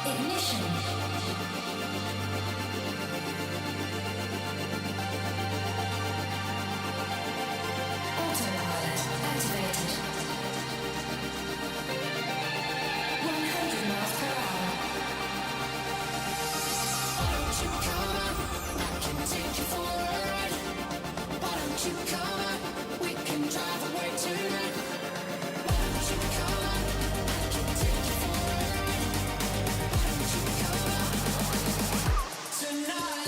Ignition. Autopilot activated. 100 miles per hour. Why don't you come on? I can take you for a ride. Why don't you come on? We can drive away tonight. Why don't you come on? I can take you for a ride. Why don't you come on? Tonight.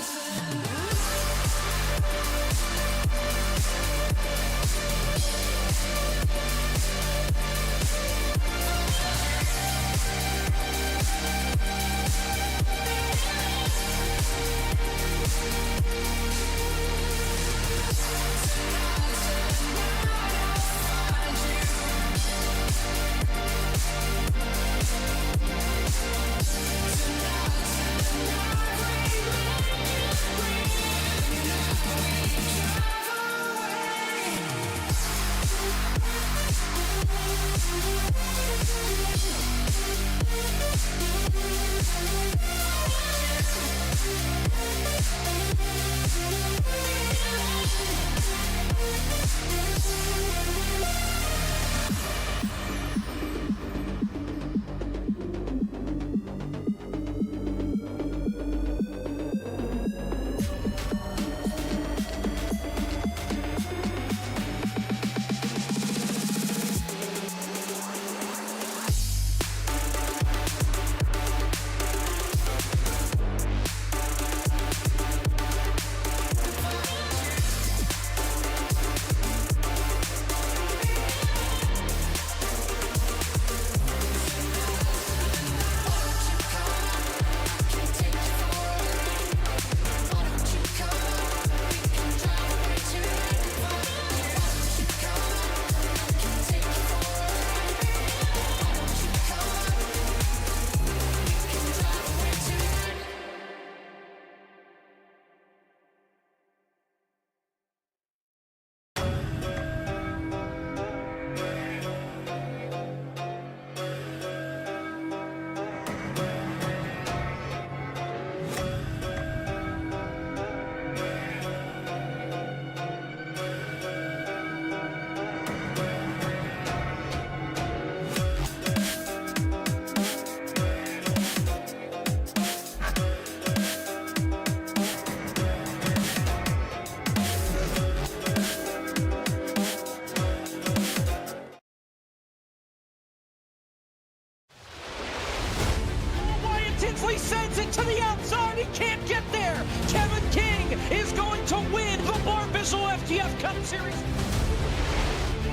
Tinsley sends it to the outside. He can't get there. Kevin King is going to win the Barbizzel FTF Cup Series.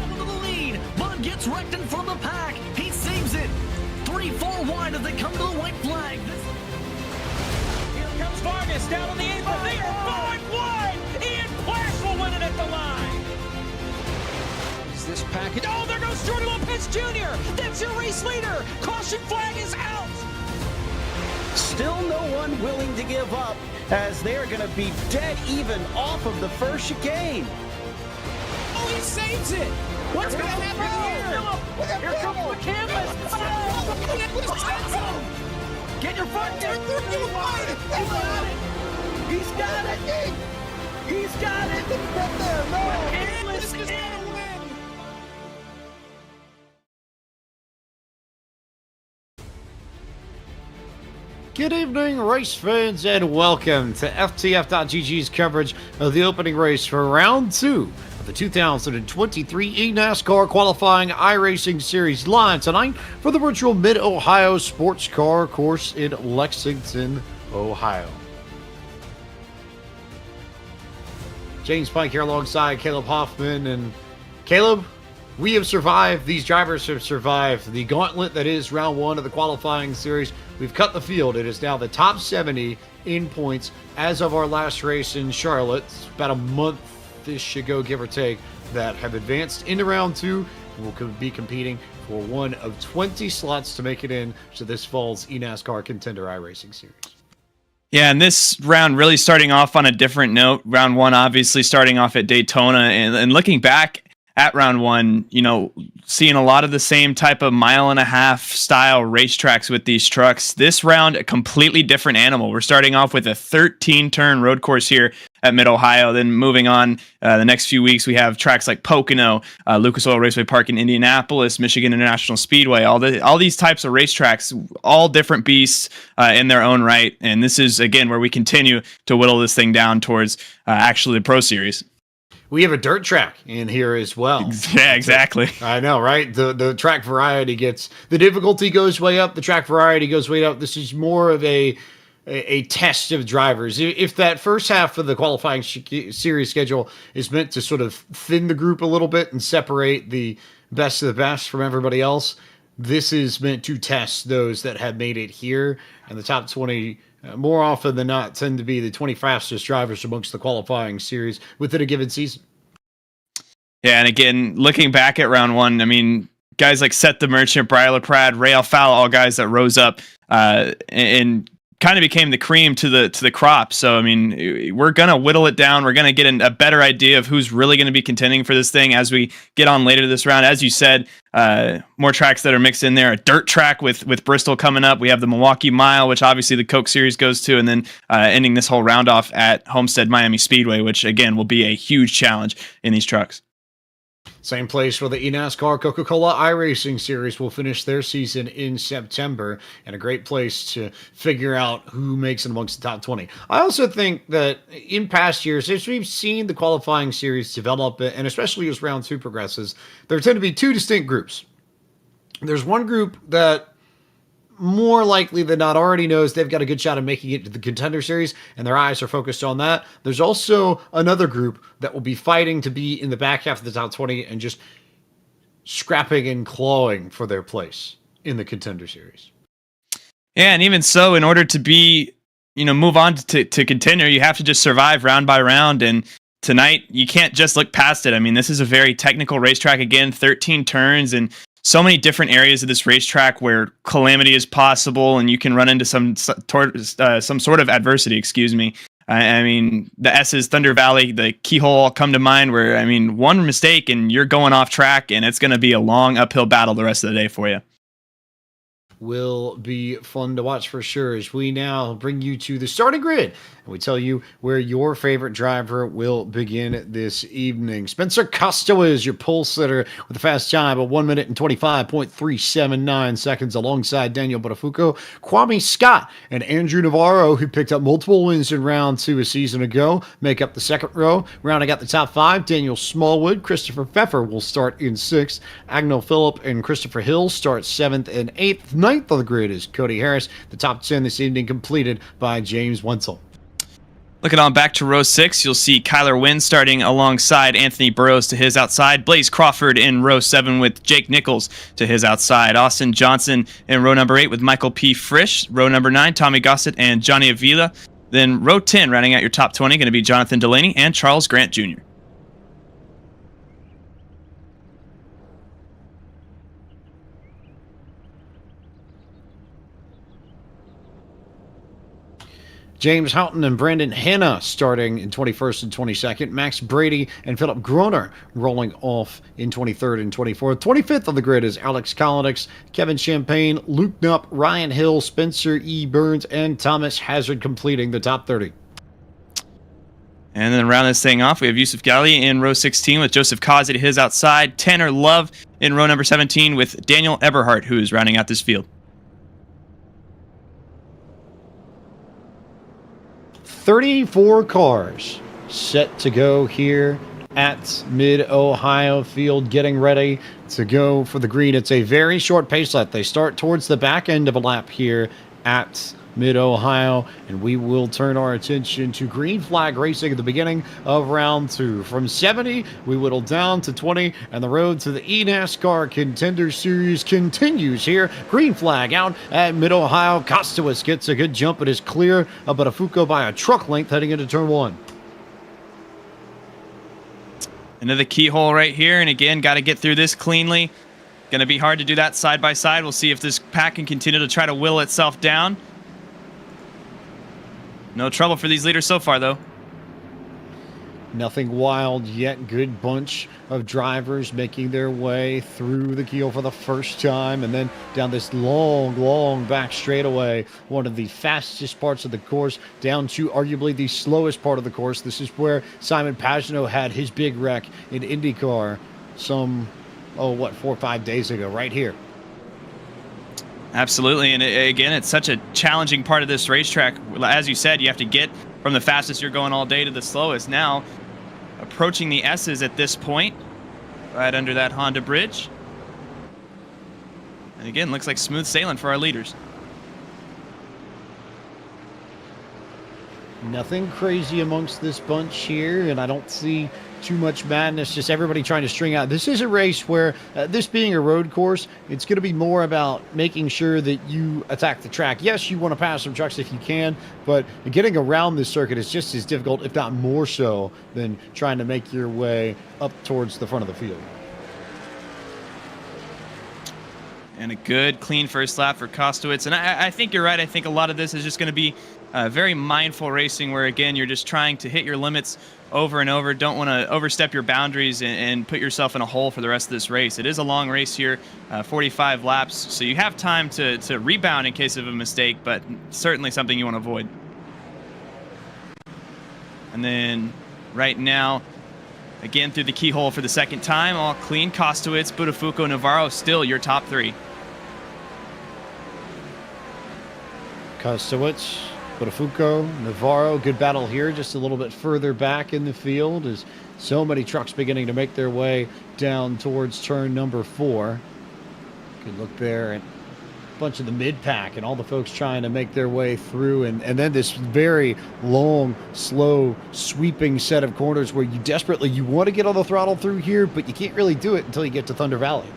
Into the lead. Bud gets wrecked in front of the pack. He saves it. 3-4 wide as they come to the white flag. Here comes Vargas down on the apron. They are 5 wide. Ian Plash will win it at the line. Is this package? Oh, there goes Jordy Lopez Jr. That's your race leader. Caution flag is out. Still no one willing to give up as they're going to be dead even off of the first chicane. Oh, he saves it. What's going to happen here? Here comes the canvas. Get your front there. He's got it. He's got it. Get there. No. This is gonna win. Good evening, race fans, and welcome to FTF.GG's coverage of the opening race for round 2 of the 2023 eNASCAR qualifying iRacing Series live tonight for the virtual Mid-Ohio Sports Car Course in Lexington, Ohio. James Pike here alongside Caleb Hoffman. And Caleb, we have survived. These drivers have survived the gauntlet that is round 1 of the qualifying series. We've cut the field. It is now the top 70 in points as of our last race in Charlotte. It's about a month-ish ago, give or take, that have advanced into round 2. We'll be competing for one of 20 slots to make it in to this fall's eNASCAR Contender iRacing Series. Yeah, and this round really starting off on a different note. Round 1 obviously starting off at Daytona, and looking back at round 1, you know, seeing a lot of the same type of mile-and-a-half style racetracks with these trucks. This round, a completely different animal. We're starting off with a 13-turn road course here at Mid-Ohio. Then moving on, the next few weeks, we have tracks like Pocono, Lucas Oil Raceway Park in Indianapolis, Michigan International Speedway, all these types of racetracks, all different beasts in their own right. And this is, again, where we continue to whittle this thing down towards actually the Pro Series. We have a dirt track in here as well. Yeah, exactly. I know, right? The track variety the difficulty goes way up. The track variety goes way up. This is more of a test of drivers. If that first half of the qualifying series schedule is meant to sort of thin the group a little bit and separate the best of the best from everybody else, this is meant to test those that have made it here. And the top 20 more often than not tend to be the 20 fastest drivers amongst the qualifying series within a given season. Yeah, and again, looking back at round 1, I mean, guys like Seth the Merchant, Briar LaPrade, Ray Alfala, all guys that rose up and kind of became the cream to the crop. So, I mean, we're going to whittle it down. We're going to get a better idea of who's really going to be contending for this thing as we get on later this round. As you said, more tracks that are mixed in there. A dirt track with Bristol coming up. We have the Milwaukee Mile, which obviously the Coke Series goes to, and then ending this whole round off at Homestead Miami Speedway, which, again, will be a huge challenge in these trucks. Same place where the eNASCAR Coca-Cola iRacing Series will finish their season in September, and a great place to figure out who makes it amongst the top 20. I also think that in past years, as we've seen the qualifying series develop, and especially as round 2 progresses, there tend to be 2 distinct groups. There's one group that more likely than not already knows they've got a good shot of making it to the Contender Series, and their eyes are focused on that. There's also another group that will be fighting to be in the back half of the top 20 and just scrapping and clawing for their place in the Contender Series. Yeah, and even so, in order to be, move on to Contender, you have to just survive round by round, and tonight, you can't just look past it. I mean, this is a very technical racetrack, again, 13 turns, and so many different areas of this racetrack where calamity is possible, and you can run into some sort of adversity. I mean, the S's, Thunder Valley, the Keyhole all come to mind. Where one mistake and you're going off track, and it's going to be a long uphill battle the rest of the day for you. Will be fun to watch for sure as we now bring you to the starting grid and we tell you where your favorite driver will begin this evening. Spencer Costo is your pole sitter with a fast time of 1 minute and 25.379 seconds alongside Daniel Botafuco, Kwame Scott, and Andrew Navarro, who picked up multiple wins in round 2 a season ago, make up the second row. Rounding out the top 5, Daniel Smallwood, Christopher Pfeffer will start in 6th. Agnel Phillip and Christopher Hill start 7th and 8th. 9th on the grid is Cody Harris. The top 10 this evening completed by James Wenzel. Looking on back to row 6, you'll see Kyler Wynn starting alongside Anthony Burrows to his outside. Blaze Crawford in row 7 with Jake Nichols to his outside. Austin Johnson in row number 8 with Michael P. Frisch. Row number 9, Tommy Gossett and Johnny Avila. Then row 10, rounding out your top 20, going to be Jonathan Delaney and Charles Grant Jr. James Houghton and Brandon Hanna starting in 21st and 22nd. Max Brady and Philip Groner rolling off in 23rd and 24th. 25th on the grid is Alex Kolonix, Kevin Champagne, Luke Knupp, Ryan Hill, Spencer E. Burns, and Thomas Hazard completing the top 30. And then round this thing off, we have Yusuf Ghali in row 16 with Joseph Kazi to his outside. Tanner Love in row number 17 with Daniel Eberhardt, who is rounding out this field. 34 cars set to go here at Mid-Ohio Field, getting ready to go for the green. It's a very short pace lap. They start towards the back end of a lap here at Mid-Ohio, and we will turn our attention to green flag racing at the beginning of round 2. From 70, we whittle down to 20, and the road to the eNASCAR Contender Series continues here. Green flag out at Mid-Ohio. Kostowitz gets a good jump, but is clear of Buttafuoco by a truck length heading into turn 1. Another keyhole right here, and again, got to get through this cleanly. Going to be hard to do that side by side. We'll see if this pack can continue to try to will itself down. No trouble for these leaders so far, though. Nothing wild yet. Good bunch of drivers making their way through the keel for the first time, and then down this long back straightaway, one of the fastest parts of the course, down to arguably the slowest part of the course. This is where Simon Pagenaud had his big wreck in IndyCar some, 4 or 5 days ago, right here. Absolutely, and again, it's such a challenging part of this racetrack. As you said, you have to get from the fastest you're going all day to the slowest. Now, approaching the S's at this point, right under that Honda bridge. And again, looks like smooth sailing for our leaders. Nothing crazy amongst this bunch here, and I don't see too much madness, just everybody trying to string out. This is a race where, this being a road course, it's going to be more about making sure that you attack the track. Yes, you want to pass some trucks if you can, but getting around this circuit is just as difficult, if not more so, than trying to make your way up towards the front of the field. And a good, clean first lap for Kostowitz. And I think you're right. I think a lot of this is just going to be very mindful racing where, again, you're just trying to hit your limits over and over. Don't want to overstep your boundaries and put yourself in a hole for the rest of this race. It is a long race here, 45 laps, so you have time to rebound in case of a mistake, but certainly something you want to avoid. And then right now, again, through the keyhole for the second time, all clean. Kostowitz, Buttafuoco, Navarro, still your top 3. Kostowitz, Buttafuoco, Navarro, good battle here, just a little bit further back in the field as so many trucks beginning to make their way down towards turn number 4. Good look there at a bunch of the mid-pack and all the folks trying to make their way through, and then this very long, slow, sweeping set of corners where you want to get on the throttle through here, but you can't really do it until you get to Thunder Valley.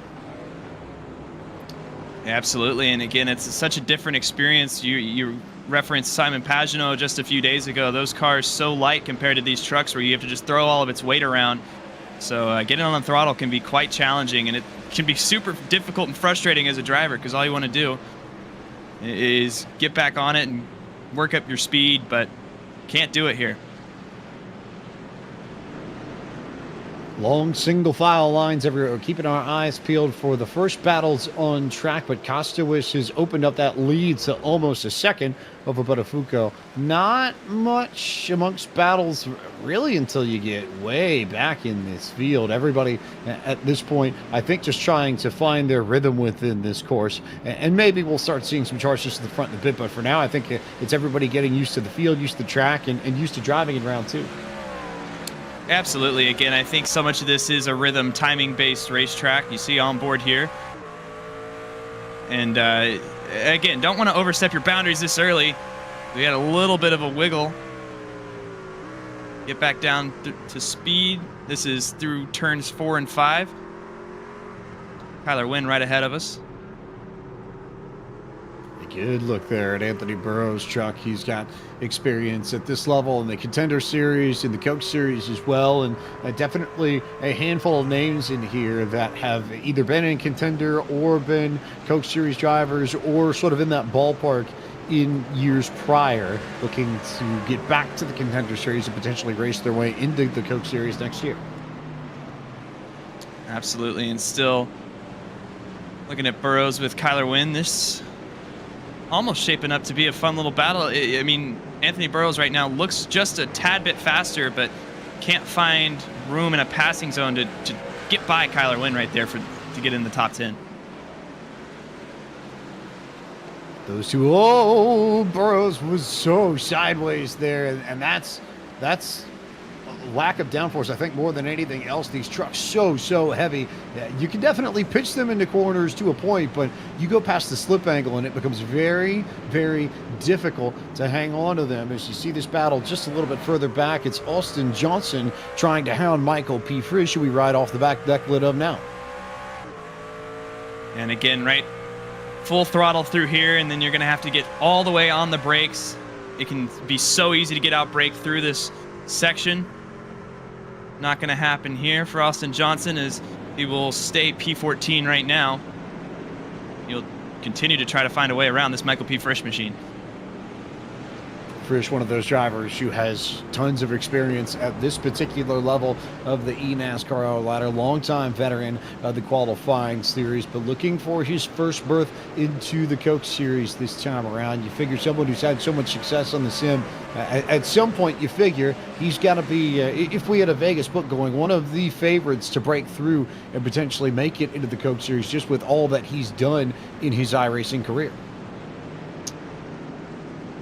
Absolutely, and again, it's such a different experience. You referenced Simon Pagenaud just a few days ago. Those cars so light compared to these trucks where you have to just throw all of its weight around. So getting on the throttle can be quite challenging, and it can be super difficult and frustrating as a driver because all you want to do is get back on it and work up your speed, but can't do it here. Long single file lines everywhere. We're keeping our eyes peeled for the first battles on track, but Kostowitz has opened up that lead to almost a second over Buttafuoco. Not much amongst battles really until you get way back in this field. Everybody at this point, I think, just trying to find their rhythm within this course, and maybe we'll start seeing some charges to the front in a bit, but for now I think it's everybody getting used to the field, used to the track, and used to driving in round 2. Absolutely. Again, I think so much of this is a rhythm timing-based racetrack. You see on board here. And again, don't want to overstep your boundaries this early. We had a little bit of a wiggle. Get back down to speed. This is through turns 4 and 5. Kyler Wynn right ahead of us. Good look there at Anthony Burrows' truck. He's got experience at this level in the Contender Series, in the Coke Series as well, and definitely a handful of names in here that have either been in Contender or been Coke Series drivers or sort of in that ballpark in years prior, looking to get back to the Contender Series and potentially race their way into the Coke Series next year. Absolutely, and still looking at Burrows with Kyler Wynn. This almost shaping up to be a fun little battle. I mean, Anthony Burrows right now looks just a tad bit faster, but can't find room in a passing zone to get by Kyler Wynn right there to get in the top 10. those two. Oh, Burrows was so sideways there, and that's lack of downforce. I think more than anything else, these trucks so heavy. You can definitely pitch them into corners to a point, but you go past the slip angle and it becomes very difficult to hang on to them. As you see this battle just a little bit further back, it's Austin Johnson trying to hound Michael P. Frisch, who we ride off the back deck lid of now. And again, right, full throttle through here, and then you're going to have to get all the way on the brakes. It can be so easy to get out brake through this section. Not going to happen here for Austin Johnson, as he will stay P14 right now. He'll continue to try to find a way around this Michael P. Frisch machine. Frisch, one of those drivers who has tons of experience at this particular level of the eNASCAR ladder, longtime veteran of the qualifying series, but looking for his first berth into the Coke Series this time around. You figure someone who's had so much success on the sim, at some point you figure he's got to be, if we had a Vegas book going, one of the favorites to break through and potentially make it into the Coke Series, just with all that he's done in his iRacing career.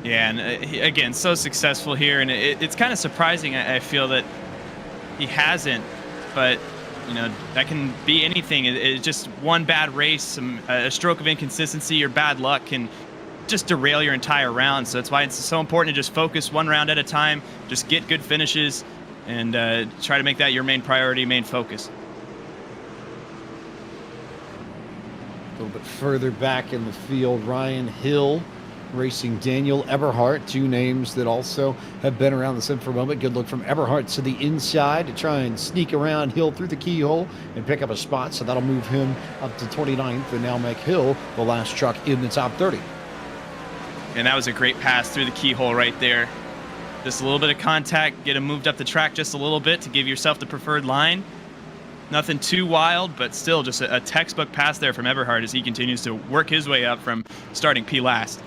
Yeah, and again, so successful here, and it's kind of surprising, I feel, that he hasn't, but, you know, that can be anything. It's just one bad race, a stroke of inconsistency or bad luck can just derail your entire round, so that's why it's so important to just focus one round at a time, just get good finishes, and try to make that your main priority, main focus. A little bit further back in the field, Ryan Hill racing Daniel Eberhardt, two names that also have been around the sim for a moment. Good look from Eberhardt to the inside to try and sneak around Hill through the keyhole and pick up a spot, so that'll move him up to 29th and now make Hill the last truck in the top 30. And that was a great pass through the keyhole right there. Just a little bit of contact, get him moved up the track just a little bit to give yourself the preferred line. Nothing too wild, but still just a textbook pass there from Eberhardt as he continues to work his way up from starting P last.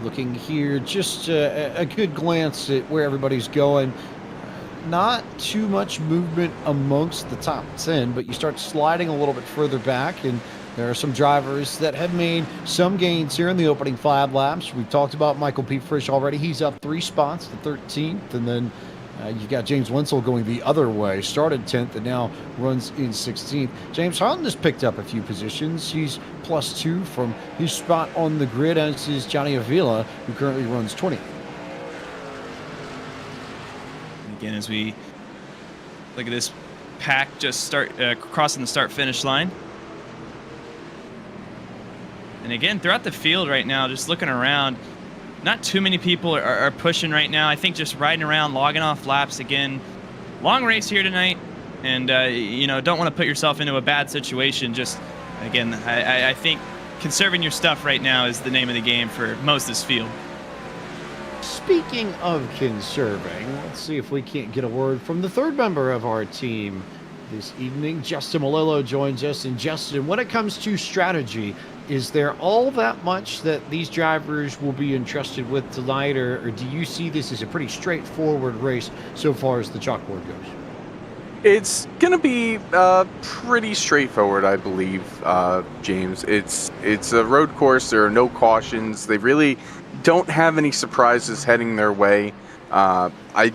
Looking here, just a good glance at where everybody's going. Not too much movement amongst the top 10, but you start sliding a little bit further back, and there are some drivers that have made some gains here in the opening 5 laps. We've talked about Michael P. Frisch already. He's up 3 spots to 13th, and then you've got James Wenzel going the other way. Started 10th and now runs in 16th. James Harden has picked up a few positions. He's +2 from his spot on the grid, as is Johnny Avila, who currently runs 20th. Again, as we look at this pack just start crossing the start-finish line. And again, throughout the field right now, just looking around, not too many people are pushing right now. I think just riding around, logging off laps. Again, long race here tonight, and you know, don't want to put yourself into a bad situation. Just, again, I think conserving your stuff right now is the name of the game for most of this field. Speaking of conserving, let's see if we can't get a word from the third member of our team this evening. Justin Malillo joins us. And Justin, when it comes to strategy, is there all that much that these drivers will be entrusted with tonight, or do you see this as a pretty straightforward race so far as the chalkboard goes? It's going to be pretty straightforward, I believe, James. It's a road course. There are no cautions. They really don't have any surprises heading their way. I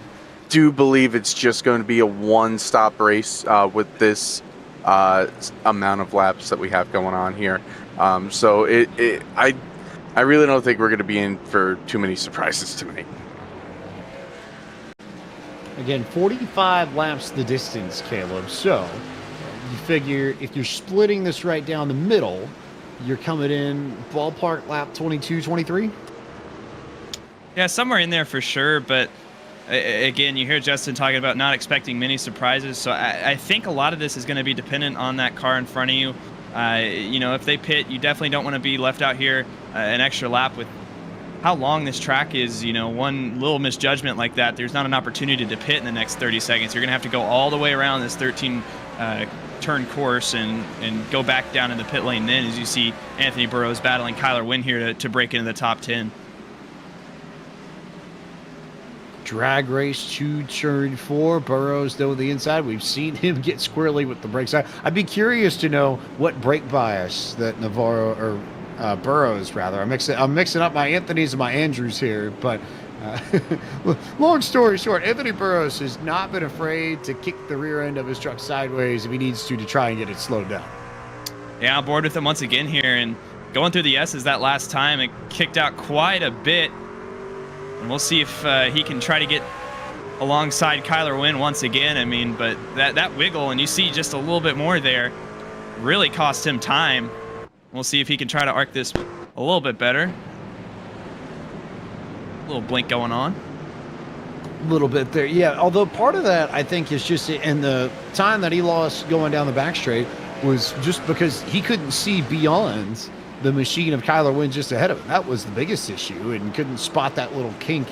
do believe it's just going to be a one-stop race with this amount of laps that we have going on here. So I really don't think we're going to be in for too many surprises tonight. Again, 45 laps the distance, Caleb. So you figure if you're splitting this right down the middle, you're coming in ballpark lap 22, 23? Yeah, somewhere in there for sure. But again, you hear Justin talking about not expecting many surprises. So I think a lot of this is going to be dependent on that car in front of you. You know, if they pit, you definitely don't want to be left out here an extra lap with how long this track is. You know, one little misjudgment like that, there's not an opportunity to pit in the next 30 seconds. You're going to have to go all the way around this 13 turn course and go back down in the pit lane then, as you see Anthony Burrows battling Kyler Wynn here to break into the top 10. drag race to turn 4. Burrows, though, the inside. We've seen him get squirrely with the brakes. I'd be curious to know what brake bias that Navarro, or Burrows, rather. I'm mixing up my Anthonys and my Andrews here, but long story short, Anthony Burrows has not been afraid to kick the rear end of his truck sideways if he needs to try and get it slowed down. Yeah, on board with him once again here, and going through the S's that last time, it kicked out quite a bit. And we'll see if he can try to get alongside Kyler Wynn once again. I mean, but that wiggle, and you see just a little bit more there, really cost him time. We'll see if he can try to arc this a little bit better. A little blink going on. A little bit there, yeah. Although part of that, I think, is just in the time that he lost going down the back straight was just because he couldn't see beyond the machine of Kyler Wynn just ahead of him. That was the biggest issue, and couldn't spot that little kink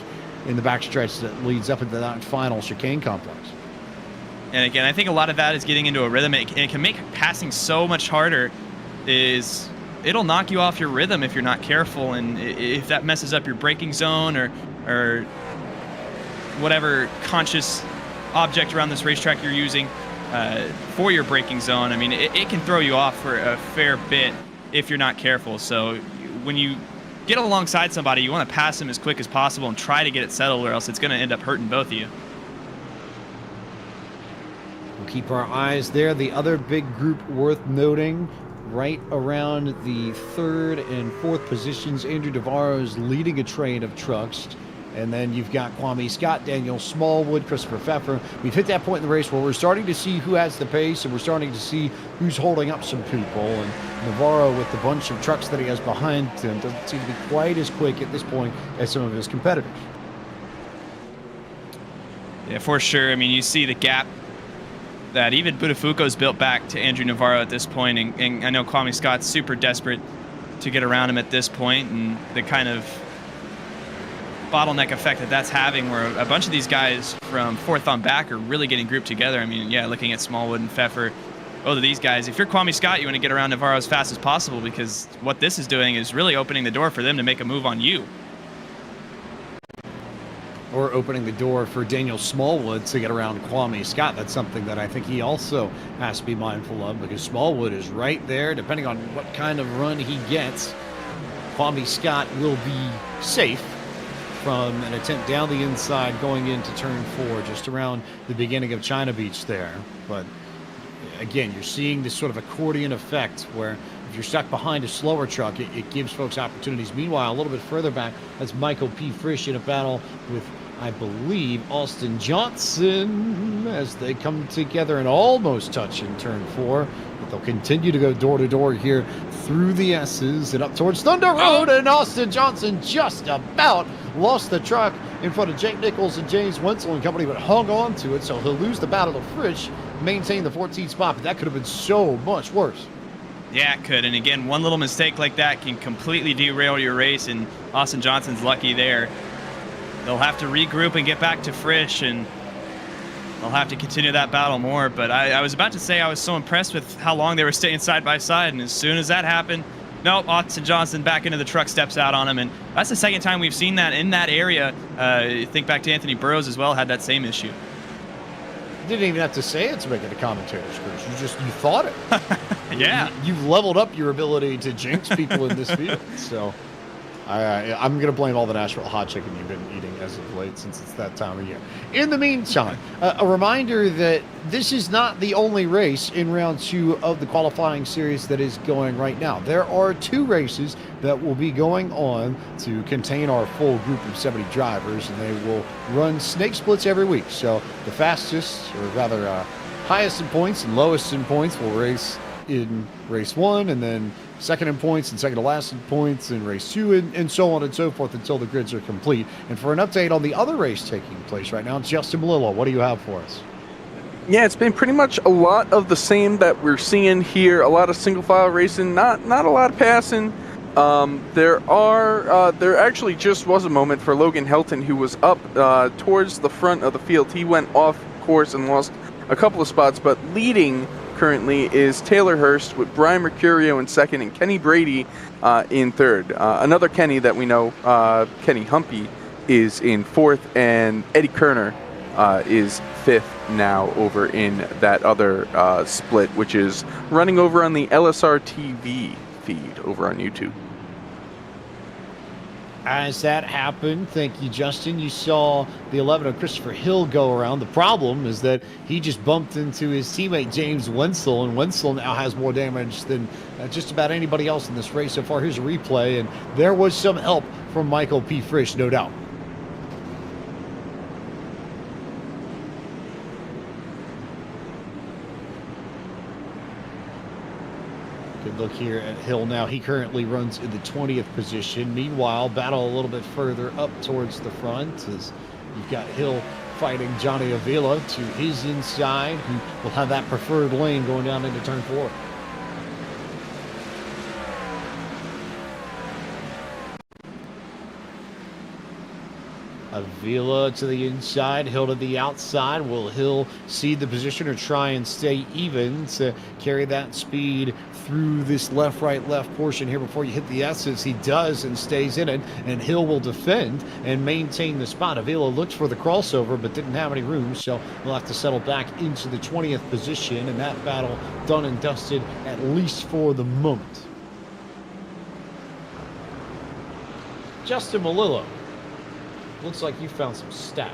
in the backstretch that leads up into that final chicane complex. And again, I think a lot of that is getting into a rhythm. It can make passing so much harder. It'll knock you off your rhythm if you're not careful, and if that messes up your braking zone or whatever conscious object around this racetrack you're using for your braking zone. I mean, it can throw you off for a fair bit if you're not careful. So when you get alongside somebody, you want to pass them as quick as possible and try to get it settled, or else it's going to end up hurting both of you. We'll keep our eyes there. The other big group worth noting, right around the 3rd and 4th positions, Andrew Navarro's leading a train of trucks. And then you've got Kwame Scott, Daniel Smallwood, Christopher Pfeffer. We've hit that point in the race where we're starting to see who has the pace, and we're starting to see who's holding up some people. And Navarro, with the bunch of trucks that he has behind him, doesn't seem to be quite as quick at this point as some of his competitors. Yeah, for sure. I mean, you see the gap that even Budafuco's built back to Andrew Navarro at this point, and I know Kwame Scott's super desperate to get around him at this point, and the kind of bottleneck effect that's having, where a bunch of these guys from 4th on back are really getting grouped together. I mean, yeah, looking at Smallwood and Pfeffer, both of these guys, if you're Kwame Scott, you want to get around Navarro as fast as possible, because what this is doing is really opening the door for them to make a move on you. Or opening the door for Daniel Smallwood to get around Kwame Scott. That's something that I think he also has to be mindful of, because Smallwood is right there. Depending on what kind of run he gets, Kwame Scott will be safe from an attempt down the inside going into turn 4, just around the beginning of China Beach there. But again, you're seeing this sort of accordion effect where if you're stuck behind a slower truck, it gives folks opportunities. Meanwhile, a little bit further back, that's Michael P. Frisch in a battle with, I believe, Austin Johnson, as they come together and almost touch in turn 4. But they'll continue to go door to door here through the S's and up towards Thunder Road, and Austin Johnson just about lost the truck in front of Jake Nichols and James Wenzel and company, but hung on to it, so he'll lose the battle to Frisch, maintain the 14th spot, but that could have been so much worse. Yeah, it could. And again, one little mistake like that can completely derail your race, and Austin Johnson's lucky there. They'll have to regroup and get back to Frisch, and they'll have to continue that battle more. But I was about to say I was so impressed with how long they were staying side by side, and as soon as that happened, nope, Austin Johnson back into the truck, steps out on him, and that's the second time we've seen that in that area. Think back to Anthony Burrows as well, had that same issue. You didn't even have to say it to make it a commentator's curse. You thought it. Yeah. You've leveled up your ability to jinx people in this field. So I'm going to blame all the Nashville hot chicken you've been eating as of late, since it's that time of year. In the meantime, a reminder that this is not the only race in round 2 of the qualifying series that is going right now. There are 2 races that will be going on to contain our full group of 70 drivers, and they will run snake splits every week. So the fastest, or rather highest in points and lowest in points, will race in race 1, and then second in points and second to last in points in race 2, and so on and so forth until the grids are complete. And for an update on the other race taking place right now, Justin Malillo, what do you have for us? Yeah, it's been pretty much a lot of the same that we're seeing here. A lot of single file racing, not a lot of passing. There actually just was a moment for Logan Helton, who was up towards the front of the field. He went off course and lost a couple of spots, but leading currently is Taylor Hurst, with Brian Mercurio in second and Kenny Brady in third. Another Kenny that we know, Kenny Humpy, is in 4th, and Eddie Kerner is 5th now over in that other split, which is running over on the LSR TV feed over on YouTube. As that happened, thank you, Justin, you saw the 11 of Christopher Hill go around. The problem is that he just bumped into his teammate James Wenzel, and Wenzel now has more damage than just about anybody else in this race so far. Here's a replay, and there was some help from Michael P. Frisch, no doubt. Good look here at Hill now. He currently runs in the 20th position. Meanwhile, battle a little bit further up towards the front as you've got Hill fighting Johnny Avila to his inside, who will have that preferred lane going down into turn 4. Avila to the inside, Hill to the outside. Will Hill cede the position or try and stay even to carry that speed through this left-right-left portion here before you hit the S's? He does and stays in it, and Hill will defend and maintain the spot. Avila looked for the crossover but didn't have any room, so we'll have to settle back into the 20th position, and that battle done and dusted, at least for the moment. Justin Malillo, looks like you found some stats.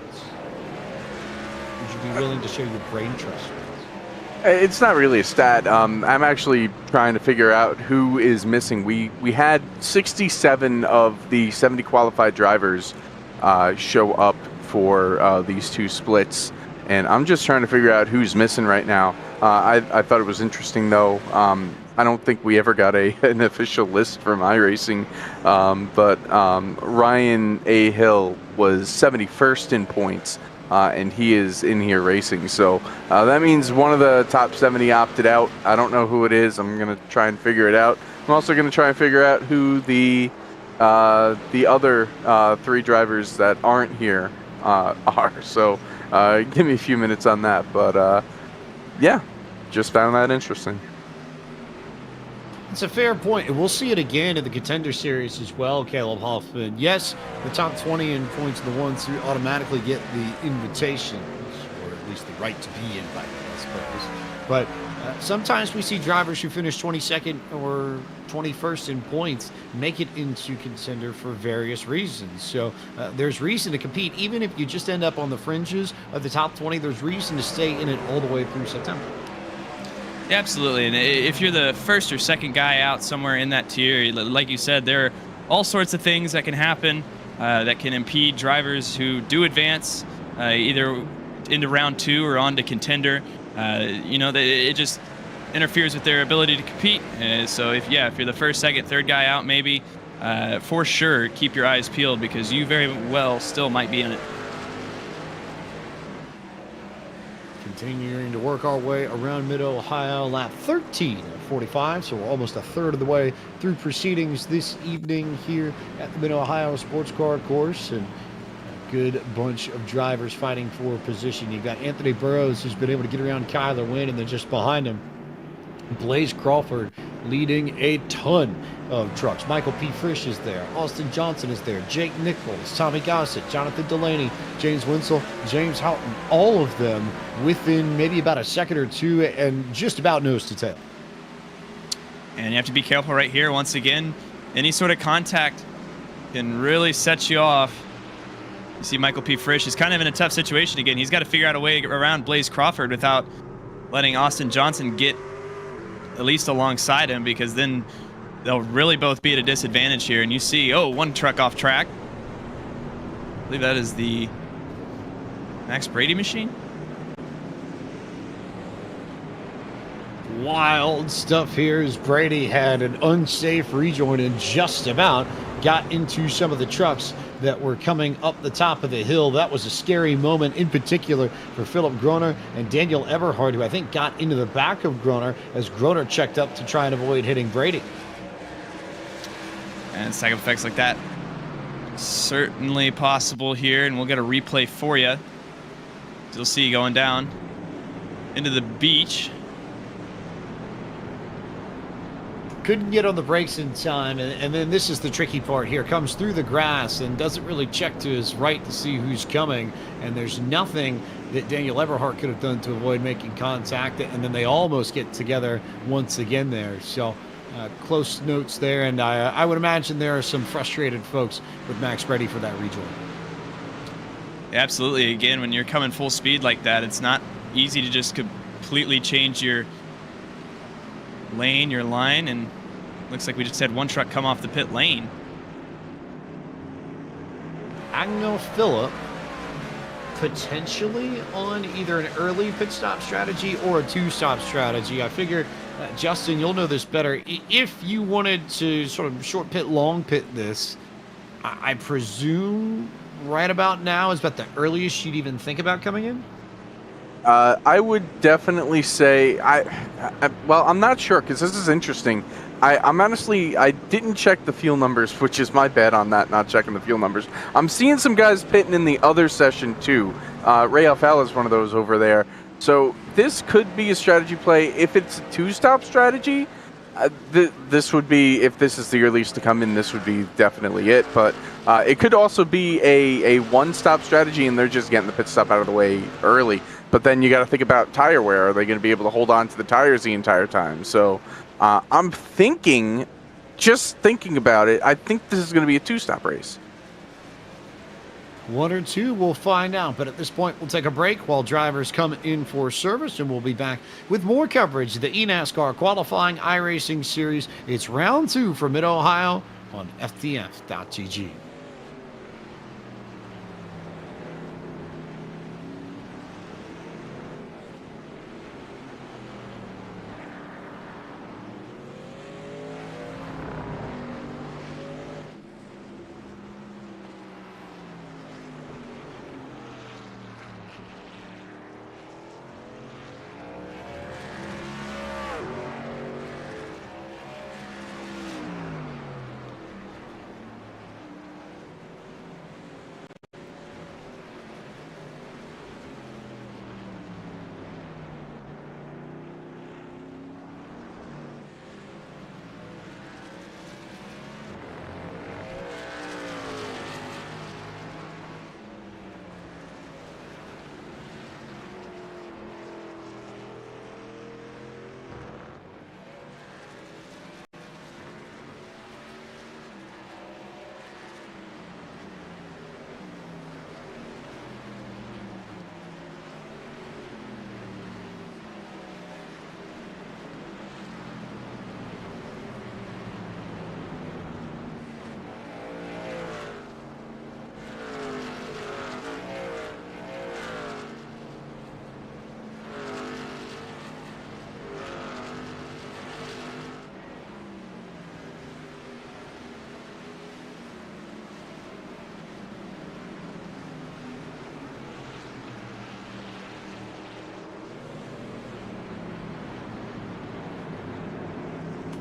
Would you be willing to share your brain trust? It's not really a stat. I'm actually trying to figure out who is missing. We had 67 of the 70 qualified drivers show up for these two splits, and I'm just trying to figure out who's missing right now. I thought it was interesting, though. I don't think we ever got an official list from iRacing, but Ryan A. Hill was 71st in points, and he is in here racing. So that means one of the top 70 opted out. I don't know who it is. I'm going to try and figure it out. I'm also going to try and figure out who the other 3 drivers that aren't here are. So give me a few minutes on that. But yeah, just found that interesting. It's a fair point, and we'll see it again in the Contender Series as well, Caleb Hoffman. Yes, the top 20 in points are the ones who automatically get the invitations, or at least the right to be invited, I suppose. But sometimes we see drivers who finish 22nd or 21st in points make it into Contender for various reasons. So there's reason to compete. Even if you just end up on the fringes of the top 20, there's reason to stay in it all the way through September. Yeah, absolutely. And if you're the first or second guy out somewhere in that tier, like you said, there are all sorts of things that can happen that can impede drivers who do advance either into round 2 or on to Contender. It just interferes with their ability to compete. So if you're the first, second, third guy out, maybe for sure keep your eyes peeled, because you very well still might be in it. Continuing to work our way around Mid-Ohio, lap 13 of 45, so we're almost a third of the way through proceedings this evening here at the Mid-Ohio Sports Car Course, and a good bunch of drivers fighting for position. You've got Anthony Burrows, who's been able to get around Kyler Wynn, and then just behind him, Blaze Crawford leading a ton of trucks. Michael P. Frisch is there. Austin Johnson is there. Jake Nichols, Tommy Gossett, Jonathan Delaney, James Wenzel, James Houghton, all of them within maybe about a second or two and just about nose to tail. And you have to be careful right here. Once again, any sort of contact can really set you off. You see Michael P. Frisch is kind of in a tough situation again. He's got to figure out a way around Blaze Crawford without letting Austin Johnson get at least alongside him, because then they'll really both be at a disadvantage here. And you see, one truck off track. I believe that is the Max Brady machine. Wild stuff here as Brady had an unsafe rejoin and just about got into some of the trucks that were coming up the top of the hill. That was a scary moment, in particular for Philip Groner and Daniel Eberhard, who I think got into the back of Groner as Groner checked up to try and avoid hitting Brady. And side effects like that certainly possible here, and we'll get a replay for you. You'll see going down into the beach. couldn't get on the brakes in time, and then this is the tricky part here. Comes through the grass and doesn't really check to his right to see who's coming, and there's nothing that Daniel Eberhardt could have done to avoid making contact, and then they almost get together once again there. So close notes there, and I would imagine there are some frustrated folks with Max ready for that rejoin. Absolutely. Again, when you're coming full speed like that, it's not easy to just completely change your lane, your line, and looks like we just had one truck come off the pit lane. Agno Phillip potentially on either an early pit stop strategy or a two-stop strategy. I figure, Justin, you'll know this better. If you wanted to sort of short pit, long pit this, I presume right about now is about the earliest you'd even think about coming in? I would definitely say well, I'm not sure because this is interesting. I'm honestly, I didn't check the fuel numbers, which is my bad on that, not checking the fuel numbers. I'm seeing some guys pitting in the other session too. Ray Alfala is one of those over there. So this could be a strategy play. If it's a two-stop strategy, this would be, if this is the earliest to come in, this would be definitely it. But it could also be a one-stop strategy, and they're just getting the pit stop out of the way early. But then you got to think about tire wear. Are they going to be able to hold on to the tires the entire time? So I'm thinking, just thinking about it, I think this is going to be a two-stop race. One or two, we'll find out. But at this point, we'll take a break while drivers come in for service, and we'll be back with more coverage of the eNASCAR Qualifying iRacing Series. It's round 2 from Mid-Ohio on FTF.GG.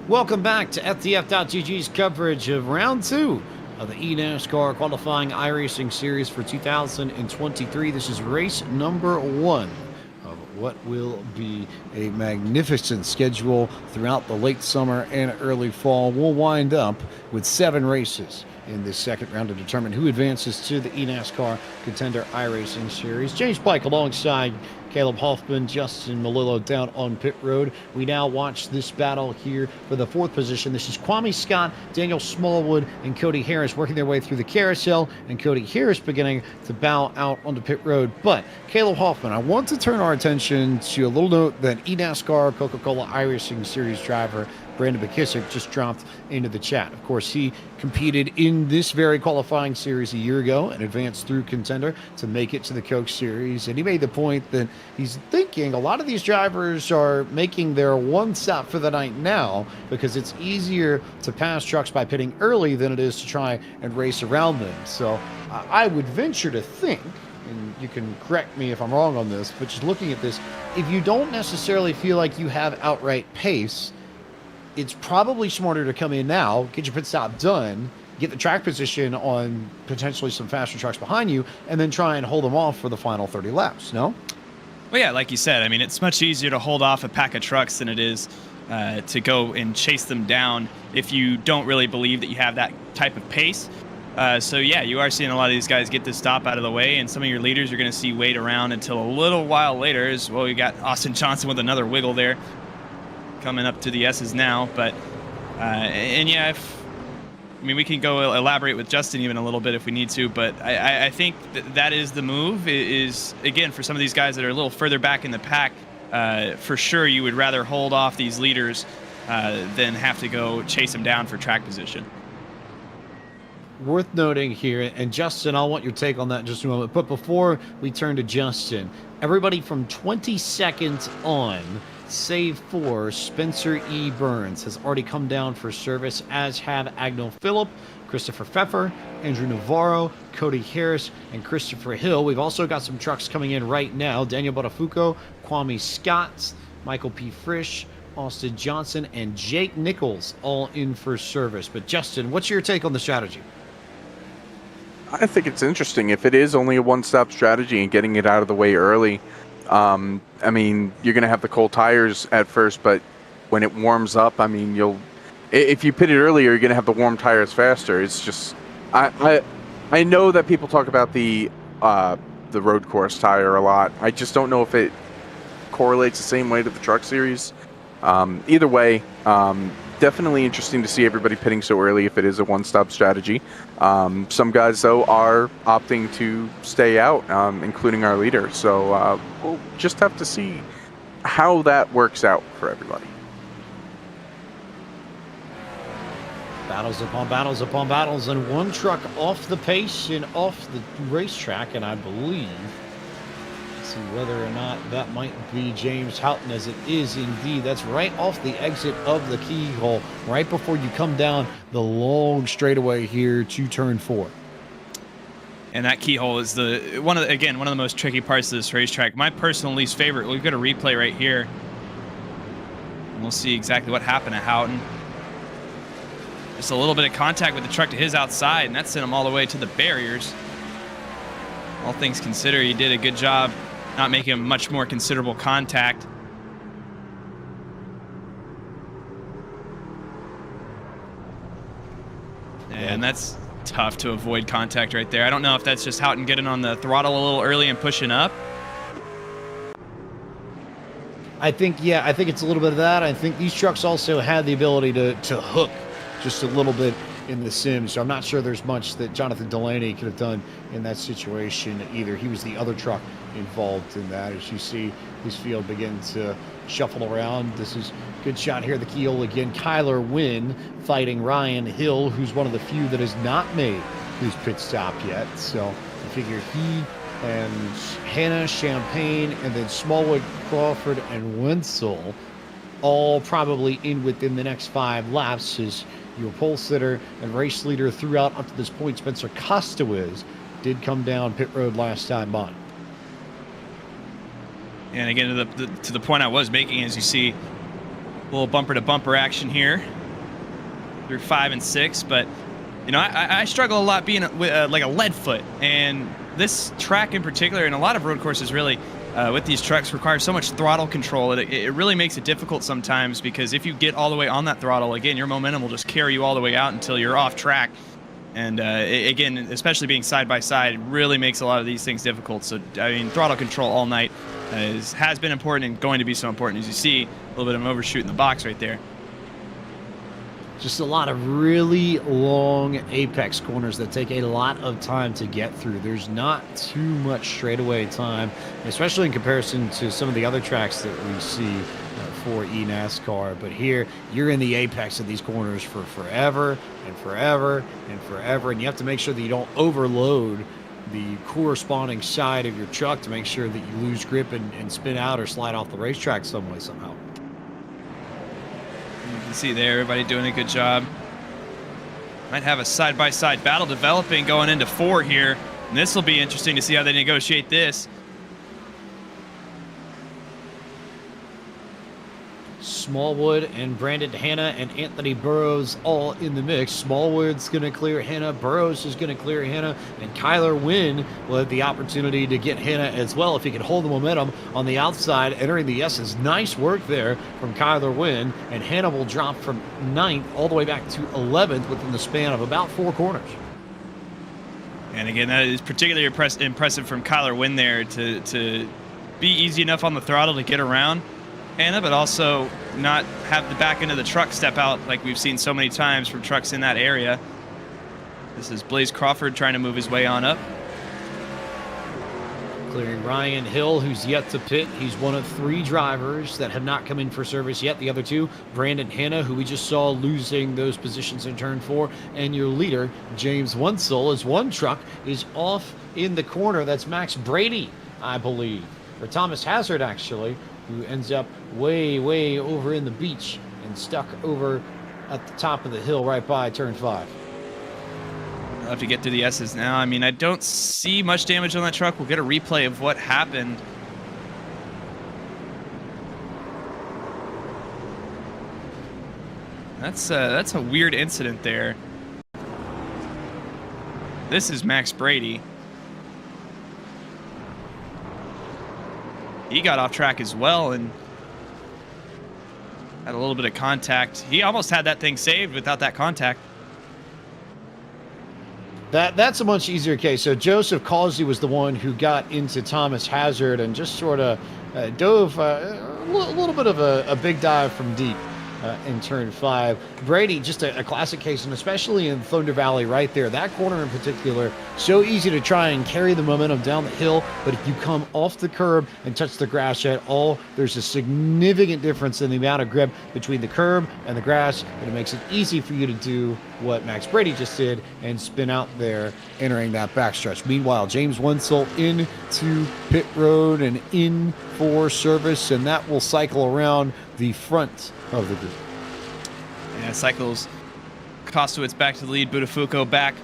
Welcome back to FTF.GG's coverage of round 2 of the eNASCAR Qualifying iRacing Series for 2023. This is race number 1 of what will be a magnificent schedule throughout the late summer and early fall. We'll wind up with 7 races in this second round to determine who advances to the eNASCAR Contender iRacing Series. James Pike alongside Caleb Hoffman, Justin Melillo down on pit road. We now watch this battle here for the 4th position. This is Kwame Scott, Daniel Smallwood, and Cody Harris working their way through the carousel, and Cody Harris beginning to bow out onto pit road. But Caleb Hoffman, I want to turn our attention to a little note that eNASCAR Coca-Cola iRacing Series driver Brandon McKissick just dropped into the chat. Of course, he competed in this very qualifying series a year ago and advanced through Contender to make it to the Coke Series. And he made the point that he's thinking a lot of these drivers are making their one stop for the night now because it's easier to pass trucks by pitting early than it is to try and race around them. So I would venture to think, and you can correct me if I'm wrong on this, but just looking at this, if you don't necessarily feel like you have outright pace, it's probably smarter to come in now, get your pit stop done, get the track position on potentially some faster trucks behind you, and then try and hold them off for the final 30 laps, no? Well, yeah, like you said, I mean, it's much easier to hold off a pack of trucks than it is to go and chase them down if you don't really believe that you have that type of pace. So yeah, you are seeing a lot of these guys get this stop out of the way, and some of your leaders you're going to see wait around until a little while later. As well, you got Austin Johnson with another wiggle there, coming up to the S's now. But and yeah, we can go elaborate with Justin even a little bit if we need to, but I think that is the move. Is again, for some of these guys that are a little further back in the pack, for sure you would rather hold off these leaders than have to go chase them down for track position. Worth noting here, and Justin, I'll want your take on that in just a moment, but before we turn to Justin, everybody from 22nd on, save for Spencer E. Burns, has already come down for service, as have Agnel Phillip, Christopher Pfeffer, Andrew Navarro, Cody Harris, and Christopher Hill. We've also got some trucks coming in right now. Daniel Botafuco, Kwame Scott, Michael P. Frisch, Austin Johnson, and Jake Nichols all in for service. But Justin, what's your take on the strategy? I think it's interesting. If it is only a one-stop strategy and getting it out of the way early, I mean, you're going to have the cold tires at first, but when it warms up, I mean, if you pit it earlier, you're going to have the warm tires faster. It's just, I know that people talk about the road course tire a lot. I just don't know if it correlates the same way to the truck series. Either way, definitely interesting to see everybody pitting so early if it is a one-stop strategy. Some guys, though, are opting to stay out, including our leader. So we'll just have to see how that works out for everybody. Battles upon battles upon battles, and one truck off the pace and off the racetrack, and I believe, let's see whether or not that might be James Houghton, as it is indeed. That's right off the exit of the keyhole, right before you come down the long straightaway here to turn 4. And that keyhole is one of the most tricky parts of this racetrack. My personal least favorite. We've got a replay right here, and we'll see exactly what happened to Houghton. Just a little bit of contact with the truck to his outside, and that sent him all the way to the barriers. All things considered, he did a good job not making much more considerable contact. And that's tough to avoid contact right there. I don't know if that's just Houghton getting on the throttle a little early and pushing up. I think it's a little bit of that. I think these trucks also had the ability to hook just a little bit in the sim, so I'm not sure there's much that Jonathan Delaney could have done in that situation either. He was the other truck involved in that. As you see this field begin to shuffle around, this is a good shot here. The keyhole again. Kyler Wynn fighting Ryan Hill, who's one of the few that has not made his pit stop yet. So I figure he and Hannah, Champagne, and then Smallwood, Crawford, and Wenzel all probably in within the next 5 laps. As your pole sitter and race leader throughout up to this point, Spencer Costawez, did come down pit road last time on. And again, to the point I was making, as you see, a little bumper-to-bumper action here through 5 and 6. But, you know, I struggle a lot being like a lead foot. And this track in particular, and a lot of road courses really, with these trucks, require so much throttle control. It really makes it difficult sometimes, because if you get all the way on that throttle, again, your momentum will just carry you all the way out until you're off track. And again, especially being side by side, really makes a lot of these things difficult. So, I mean, throttle control all night has been important and going to be so important. As you see, a little bit of an overshoot in the box right there. Just a lot of really long apex corners that take a lot of time to get through. There's not too much straightaway time, especially in comparison to some of the other tracks that we see for eNASCAR. But here, you're in the apex of these corners for forever and forever and forever, and you have to make sure that you don't overload the corresponding side of your truck to make sure that you lose grip and spin out or slide off the racetrack some way, somehow. You can see there, everybody doing a good job. Might have a side-by-side battle developing going into 4 here. And this will be interesting to see how they negotiate this. Smallwood and Brandon Hanna and Anthony Burrows all in the mix. Smallwood's going to clear Hanna, Burrows is going to clear Hanna, and Kyler Wynn will have the opportunity to get Hanna as well if he can hold the momentum on the outside, entering the S's. Nice work there from Kyler Wynn, and Hanna will drop from 9th all the way back to 11th within the span of about 4 corners. And again, that is particularly impressive from Kyler Wynn there to be easy enough on the throttle to get around Hanna, but also not have the back end of the truck step out like we've seen so many times from trucks in that area. This is Blaze Crawford trying to move his way on up. Clearing Ryan Hill, who's yet to pit. He's one of 3 drivers that have not come in for service yet. The other 2, Brandon Hanna, who we just saw losing those positions in turn 4, and your leader, James Wensel, as one truck is off in the corner. That's Max Brady, I believe, or Thomas Hazard, actually, who ends up way over in the beach and stuck over at the top of the hill right by turn 5. I'll have to get to the S's now. I mean, I don't see much damage on that truck. We'll get a replay of what happened. That's a weird incident there. This is Max Brady. He got off track as well and had a little bit of contact. He almost had that thing saved without that contact. That's a much easier case. So Joseph Causey was the one who got into Thomas Hazard and just sort of dove a little bit of a big dive from deep in turn 5. Brady, just a classic case, and especially in Thunder Valley right there, that corner in particular, so easy to try and carry the momentum down the hill, but if you come off the curb and touch the grass at all, there's a significant difference in the amount of grip between the curb and the grass, and it makes it easy for you to do what Max Brady just did and spin out there entering that backstretch. Meanwhile, James Wensel into pit road and in for service, and that will cycle around the front of the group. Yeah, cycles Kostowitz back to the lead. Buttafuoco back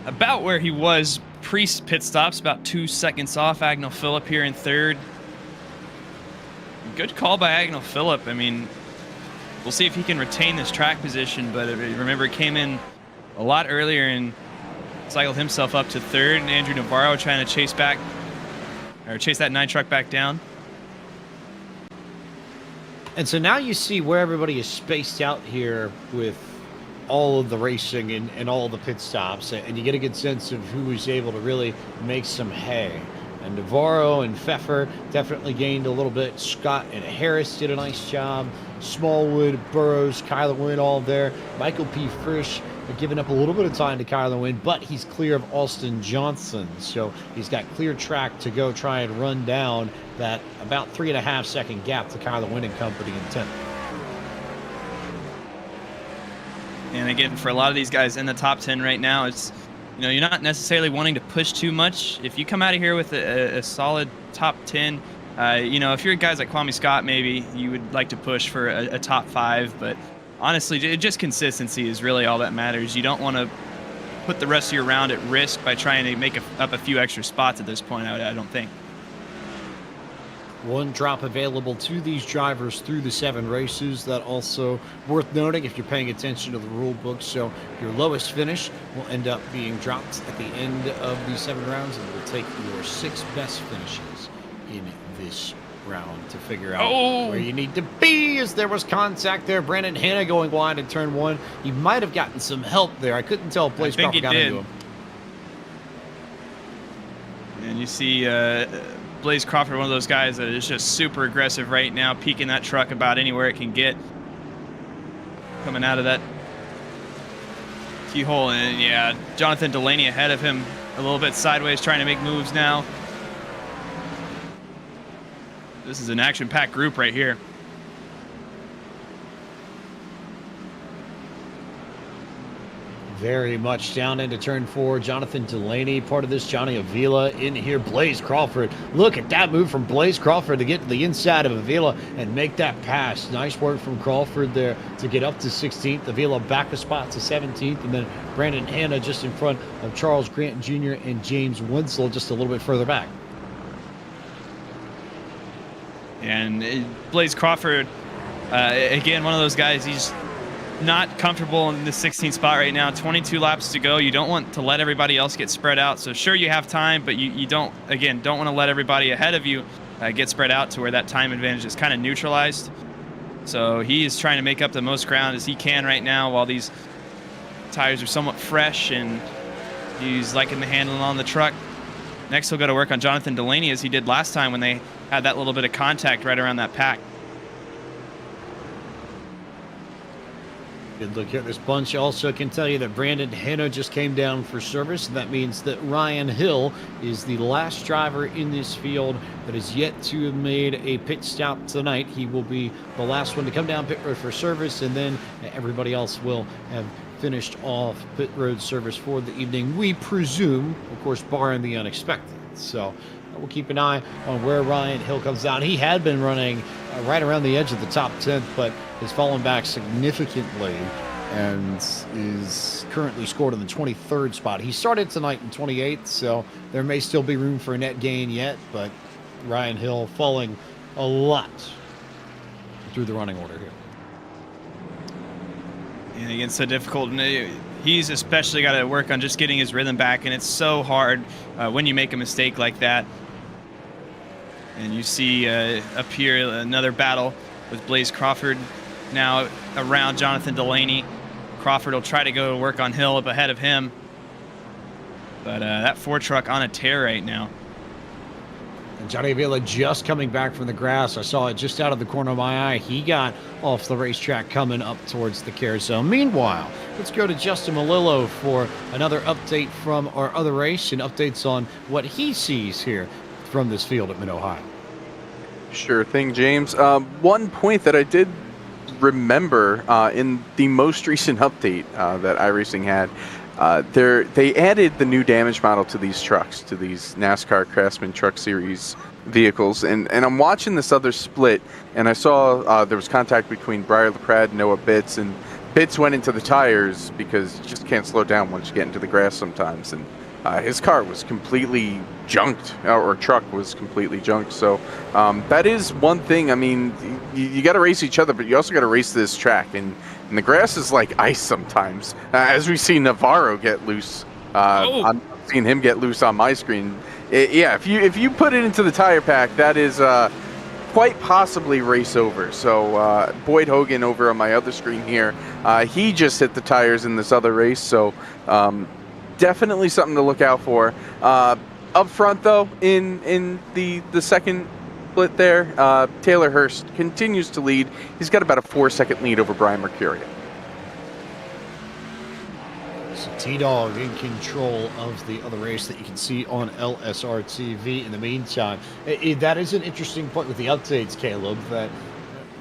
about where he was pre-pit stops, about 2 seconds off. Agnell Phillip here in third. Good call by Agnell Phillip. I mean, we'll see if he can retain this track position, but remember, he came in a lot earlier and cycled himself up to third. And Andrew Navarro trying to chase that 9 truck back down. And so now you see where everybody is spaced out here with all of the racing and all the pit stops, and you get a good sense of who was able to really make some hay. And Navarro and Pfeffer definitely gained a little bit. Scott and Harris did a nice job. Smallwood, Burrows, Kyler Wynn all there. Michael P. Frisch giving up a little bit of time to Kyler Wynn, but he's clear of Austin Johnson. So he's got clear track to go try and run down that about 3.5 second gap to Kyler Wynn and company in 10th. And again, for a lot of these guys in the top 10 right now, it's, you're not necessarily wanting to push too much. If you come out of here with a solid top 10, if you're guys like Kwame Scott, maybe you would like to push for a top 5, but honestly, just consistency is really all that matters. You don't want to put the rest of your round at risk by trying to make up a few extra spots at this point, I don't think. One drop available to these drivers through the 7 races. That also worth noting if you're paying attention to the rule book. So your lowest finish will end up being dropped at the end of the 7 rounds, and will take your 6 best finishes in this round to figure out where you need to be, as there was contact there. Brandon Hanna going wide in turn 1. He might have gotten some help there. I couldn't tell if Blaze Crawford got into him. And you see Blaze Crawford, one of those guys that is just super aggressive right now, peeking that truck about anywhere it can get. Coming out of that keyhole, and yeah, Jonathan Delaney ahead of him a little bit sideways, trying to make moves now. This is an action-packed group right here. Very much down into turn 4. Jonathan Delaney, part of this. Johnny Avila in here. Blaze Crawford. Look at that move from Blaze Crawford to get to the inside of Avila and make that pass. Nice work from Crawford there to get up to 16th. Avila back a spot to 17th. And then Brandon Hanna just in front of Charles Grant Jr. and James Wensel just a little bit further back. And Blaze Crawford Again, one of those guys, he's not comfortable in the 16th spot right now. 22 laps to go. You don't want to let everybody else get spread out. So sure, you have time, but you don't want to let everybody ahead of you get spread out to where that time advantage is kind of neutralized. So he is trying to make up the most ground as he can right now while these tires are somewhat fresh, and he's liking the handling on the truck. Next, he'll go to work on Jonathan Delaney as he did last time when they had that little bit of contact right around that pack. Good look at this bunch. Also can tell you that Brandon Hanna just came down for service. That means that Ryan Hill is the last driver in this field that is yet to have made a pit stop tonight. He will be the last one to come down pit road for service, and then everybody else will have finished off pit road service for the evening, we presume, of course, barring the unexpected. So we'll keep an eye on where Ryan Hill comes out. He had been running right around the edge of the top 10th, but has fallen back significantly and is currently scored in the 23rd spot. He started tonight in 28th, so there may still be room for a net gain yet, but Ryan Hill falling a lot through the running order here. And again, so difficult. And he's especially got to work on just getting his rhythm back, and it's so hard when you make a mistake like that. And you see up here another battle with Blaze Crawford now around Jonathan Delaney. Crawford will try to go to work on Hill up ahead of him. But that Ford truck on a tear right now. And Johnny Avila just coming back from the grass. I saw it just out of the corner of my eye. He got off the racetrack coming up towards the care zone. Meanwhile, let's go to Justin Malillo for another update from our other race and updates on what he sees here from this field at Mid-Ohio. Sure thing, James. One point that I did remember in the most recent update that iRacing had, they added the new damage model to these trucks, to these NASCAR Craftsman Truck Series vehicles, and I'm watching this other split, and I saw there was contact between Briar LaPrade and Noah Bitts, and Bitts went into the tires because you just can't slow down once you get into the grass sometimes, and his car was completely junked, or truck was completely junked. So that is one thing. I mean, you got to race each other, but you also got to race this track, and the grass is like ice sometimes. As we see Navarro get loose, I'm seeing him get loose on my screen. Yeah, if you put it into the tire pack, that is quite possibly race over. So Boyd Hogan over on my other screen here, he just hit the tires in this other race. So definitely something to look out for. Up front, though, in the second split there, Taylor Hurst continues to lead. He's got about a 4-second lead over Brian Mercurio. So T-Dog in control of the other race that you can see on LSR TV. In the meantime, that is an interesting point with the updates, Caleb, that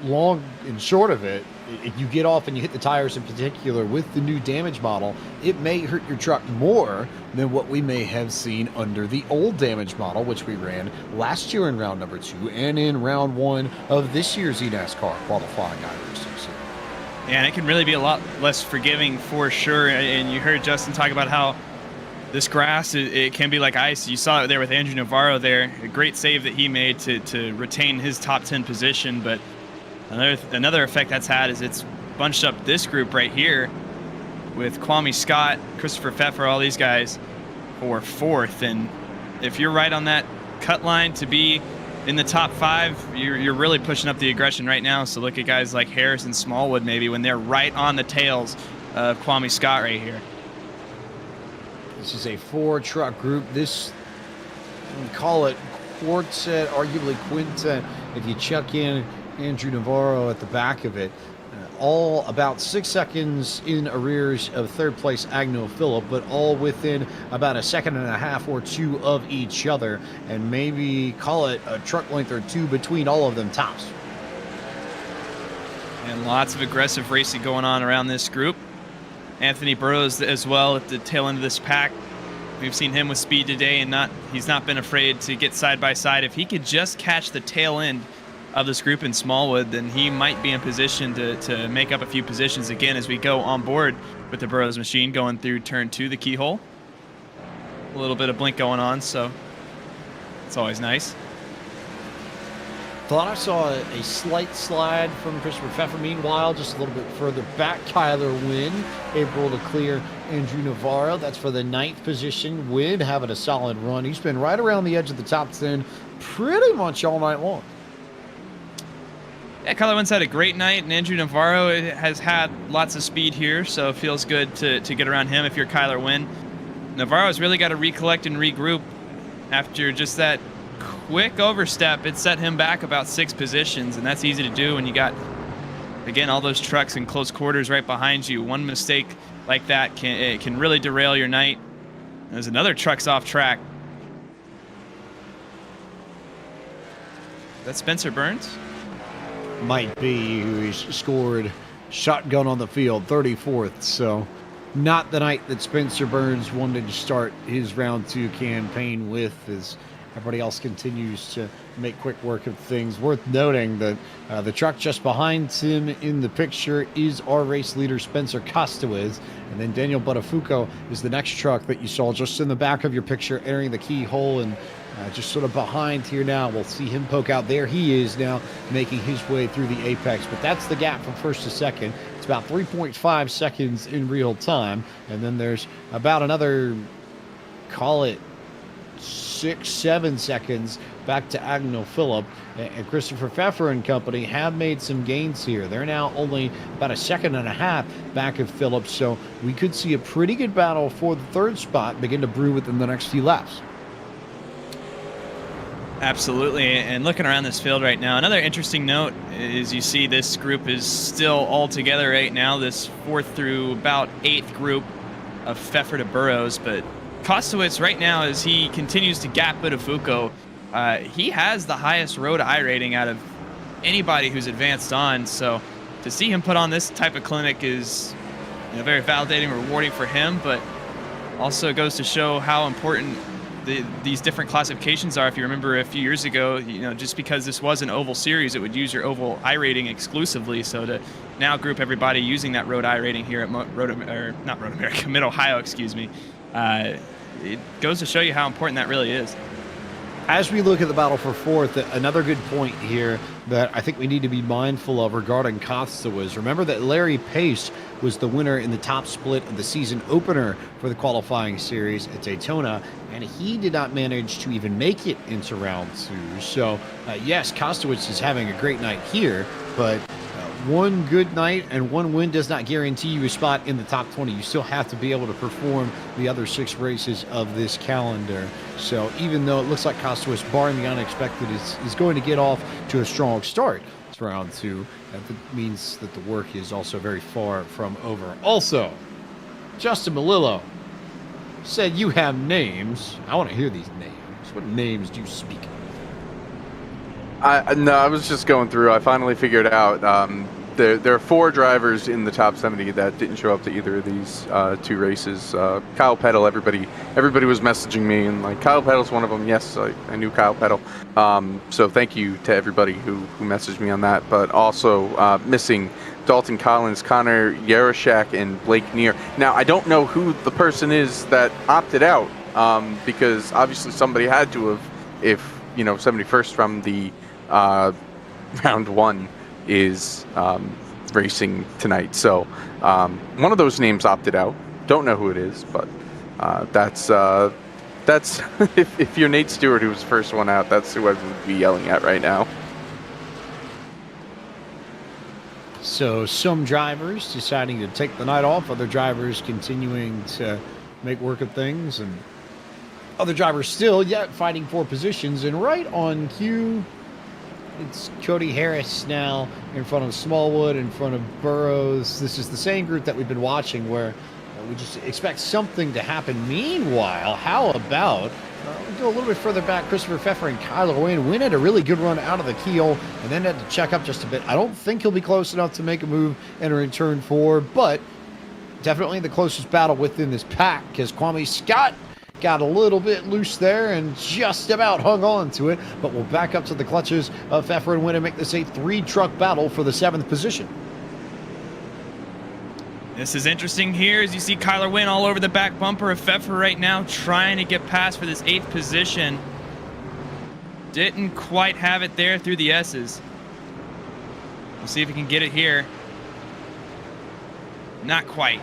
long and short of it, if you get off and you hit the tires in particular with the new damage model, it may hurt your truck more than what we may have seen under the old damage model, which we ran last year in round number 2 and in round 1 of this year's eNASCAR qualifying iRacing series. And it can really be a lot less forgiving for sure. And you heard Justin talk about how this grass, it can be like ice. You saw it there with Andrew Navarro there. A great save that he made to retain his top 10 position. But another effect that's had is it's bunched up this group right here with Kwame Scott, Christopher Pfeffer, all these guys for 4th. And if you're right on that cut line to be in the top 5, you're really pushing up the aggression right now. So look at guys like Harris and Smallwood maybe when they're right on the tails of Kwame Scott right here. This is a 4-truck group. This, we call it quartet, arguably quintet, if you chuck in Andrew Navarro at the back of it. All about 6 seconds in arrears of 3rd place Agno Phillip, but all within about 1.5 seconds or 2 of each other, and maybe call it a truck length or 2 between all of them tops. And lots of aggressive racing going on around this group. Anthony Burrows as well at the tail end of this pack. We've seen him with speed today, and he's not been afraid to get side by side. If he could just catch the tail end of this group in Smallwood, then he might be in position to make up a few positions again as we go on board with the Burrows machine going through turn 2, the keyhole. A little bit of blink going on, so it's always nice. Thought I saw a slight slide from Christopher Pfeffer. Meanwhile, just a little bit further back, Kyler Wynn able to clear Andrew Navarro. That's for the 9th position. Wynn having a solid run. He's been right around the edge of the top 10 pretty much all night long. Yeah, Kyler Wynn's had a great night, and Andrew Navarro has had lots of speed here, so it feels good to get around him if you're Kyler Wynn. Navarro's really got to recollect and regroup after just that quick overstep. It set him back about 6 positions, and that's easy to do when you got, again, all those trucks in close quarters right behind you. One mistake like that can really derail your night. There's another truck's off track. That's Spencer Burns? Might be, who's scored shotgun on the field, 34th. So not the night that Spencer Burns wanted to start his round 2 campaign with, as everybody else continues to make quick work of things. Worth noting that the truck just behind him in the picture is our race leader, Spencer Costawez. And then Daniel Buttafuoco is the next truck that you saw just in the back of your picture, entering the keyhole and just sort of behind here now. We'll see him poke out. There he is now, making his way through the apex. But that's the gap from first to second. It's about 3.5 seconds in real time. And then there's about another, call it 6-7 seconds back to Agnel Phillip. And Christopher Pfeffer and company have made some gains here. They're now only about 1.5 seconds back of Phillip. So we could see a pretty good battle for the 3rd spot begin to brew within the next few laps. Absolutely, and looking around this field right now, another interesting note is you see this group is still all together right now, this 4th through about 8th group of Pfeffer to Burrows, but Kostowitz right now, as he continues to gap Buttafuoco, he has the highest road I rating out of anybody who's advanced on, so to see him put on this type of clinic is very validating, rewarding for him, but also goes to show how important these different classifications are. If you remember a few years ago, just because this was an oval series, it would use your oval I rating exclusively. So to now group everybody using that road I rating here at Mid-Ohio, excuse me, it goes to show you how important that really is. As we look at the battle for 4th, another good point here that I think we need to be mindful of regarding Costa was, remember that Larry Pace was the winner in the top split of the season opener for the qualifying series at Daytona, and he did not manage to even make it into round 2. So, yes, Kostowitz is having a great night here, but one good night and one win does not guarantee you a spot in the top 20. You still have to be able to perform the other 6 races of this calendar. So even though it looks like Kostowitz, barring the unexpected, is going to get off to a strong start, it's round 2. That means that the work is also very far from over. Also, Justin Melillo said you have names. I want to hear these names. What names do you speak of? No, I was just going through. I finally figured out there are 4 drivers in the top 70 that didn't show up to either of these 2 races. Kyle Peddle, everybody was messaging me, and like, Kyle Peddle's one of them. Yes, I knew Kyle Peddle. So thank you to everybody who messaged me on that. But also missing Dalton Collins, Connor Yarashak, and Blake Neer. Now, I don't know who the person is that opted out, because obviously somebody had to have, if 71st from the round 1 is racing tonight. So one of those names opted out. Don't know who it is, but that's if you're Nate Stewart, who was the first one out, that's who I would be yelling at right now. So some drivers deciding to take the night off, other drivers continuing to make work of things, and other drivers still yet fighting for positions. And right on cue, it's Cody Harris now in front of Smallwood, in front of Burrows. This is the same group that we've been watching where we just expect something to happen. Meanwhile, how about we go a little bit further back, Christopher Pfeffer and Kyler Wynn. Wynn had a really good run out of the keel and then had to check up just a bit. I don't think he'll be close enough to make a move entering turn 4, but definitely the closest battle within this pack, because Kwame Scott got a little bit loose there and just about hung on to it, but we'll back up to the clutches of Pfeffer and Wynn and make this a 3-truck battle for the 7th position. This is interesting here as you see Kyler Wynn all over the back bumper of Pfeffer right now, trying to get past for this 8th position. didn't quite have it there through the S's. We'll see if he can get it here. Not quite.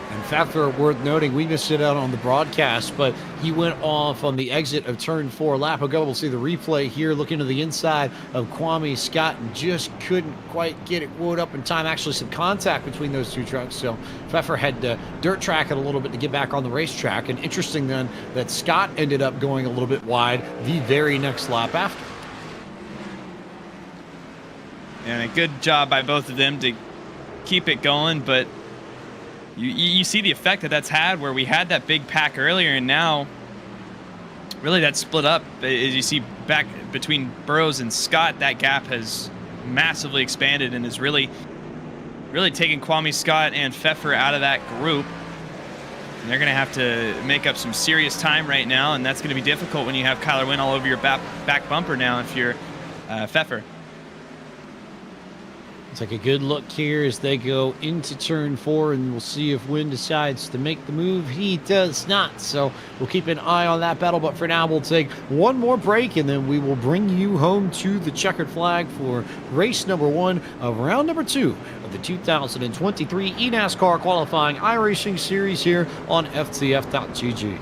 And Pfeffer, worth noting, we missed it out on the broadcast, but he went off on the exit of turn 4 lap ago. We'll see the replay here. Looking to the inside of Kwame Scott and just couldn't quite get it wood up in time. Actually, some contact between those two trucks. So Pfeffer had to dirt track it a little bit to get back on the racetrack. And interesting then that Scott ended up going a little bit wide the very next lap after. And a good job by both of them to keep it going, but you see the effect that that's had, where we had that big pack earlier, and now really that's split up. As you see back between Burrows and Scott, that gap has massively expanded and is really taking Kwame Scott and Pfeffer out of that group. And they're going to have to make up some serious time right now, and that's going to be difficult when you have Kyler Wynn all over your back bumper now if you're Pfeffer. Take a good look here as they go into turn 4, and we'll see if Wynn decides to make the move. He does not, so we'll keep an eye on that battle. But for now, we'll take one more break, and then we will bring you home to the checkered flag for race number 1 of round number 2 of the 2023 eNASCAR qualifying iRacing series here on FTF.GG.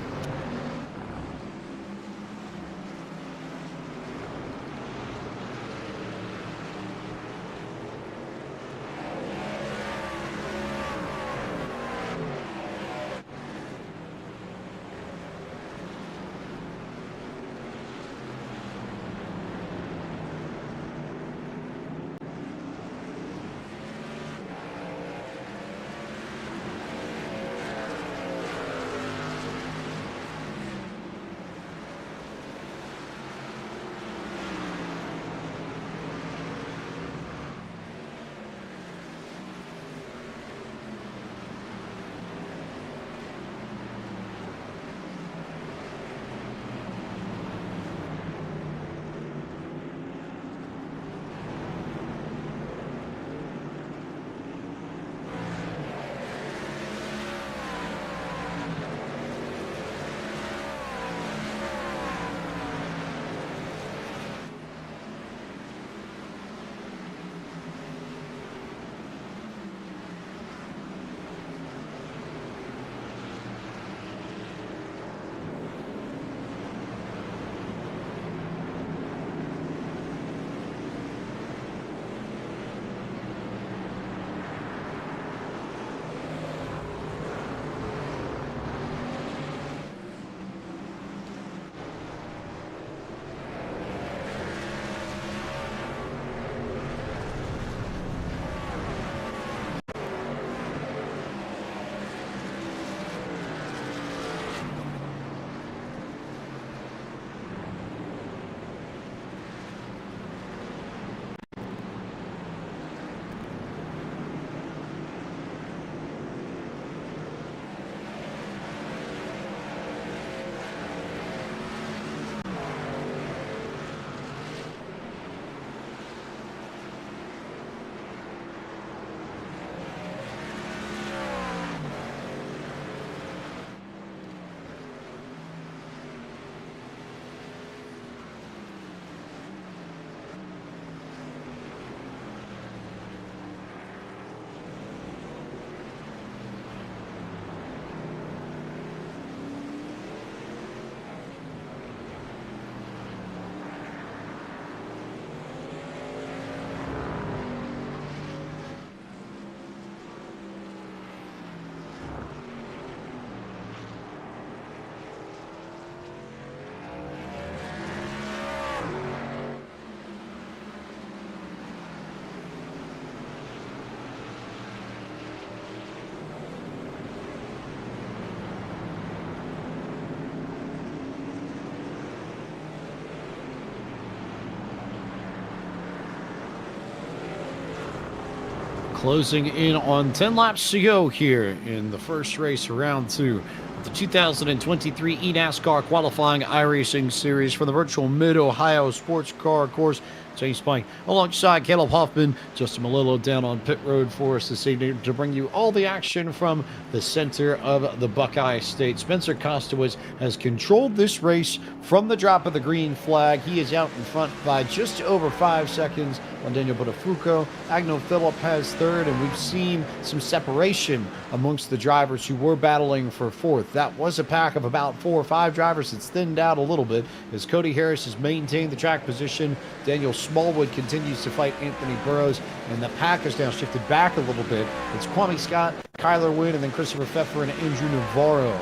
Closing in on 10 laps to go here in the first race of round 2 of the 2023 eNASCAR qualifying iRacing series for the virtual Mid-Ohio Sports Car course. James Spike alongside Caleb Hoffman. Justin Malillo down on pit road for us this evening to bring you all the action from the center of the Buckeye State. Spencer Kostowitz has controlled this race from the drop of the green flag. He is out in front by just over 5 seconds on Daniel Botafuco. Agno Phillip has third, and we've seen some separation amongst the drivers who were battling for fourth. That was a pack of about 4 or 5 drivers. It's thinned out a little bit as Cody Harris has maintained the track position. Daniel Smallwood continues to fight Anthony Burrows, and the pack has now shifted back a little bit. It's Kwame Scott, Kyler Wynn, and then Christopher Pfeffer and Andrew Navarro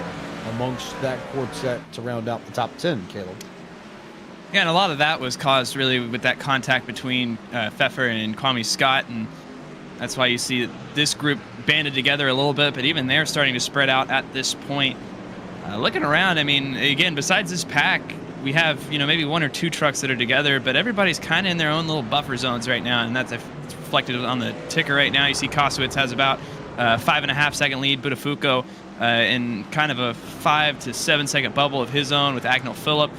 amongst that quartet to round out the top 10, Caleb. Yeah, and a lot of that was caused really with that contact between Pfeffer and Kwame Scott, and that's why you see this group banded together a little bit, but even they're starting to spread out at this point. Looking around, I mean, again, besides this pack, we have, maybe 1 or 2 trucks that are together, but everybody's kind of in their own little buffer zones right now, and that's reflected on the ticker right now. You see Kostowitz has about 5.5 second lead, Botafuco in kind of a 5 to 7 second bubble of his own with Agno Phillip.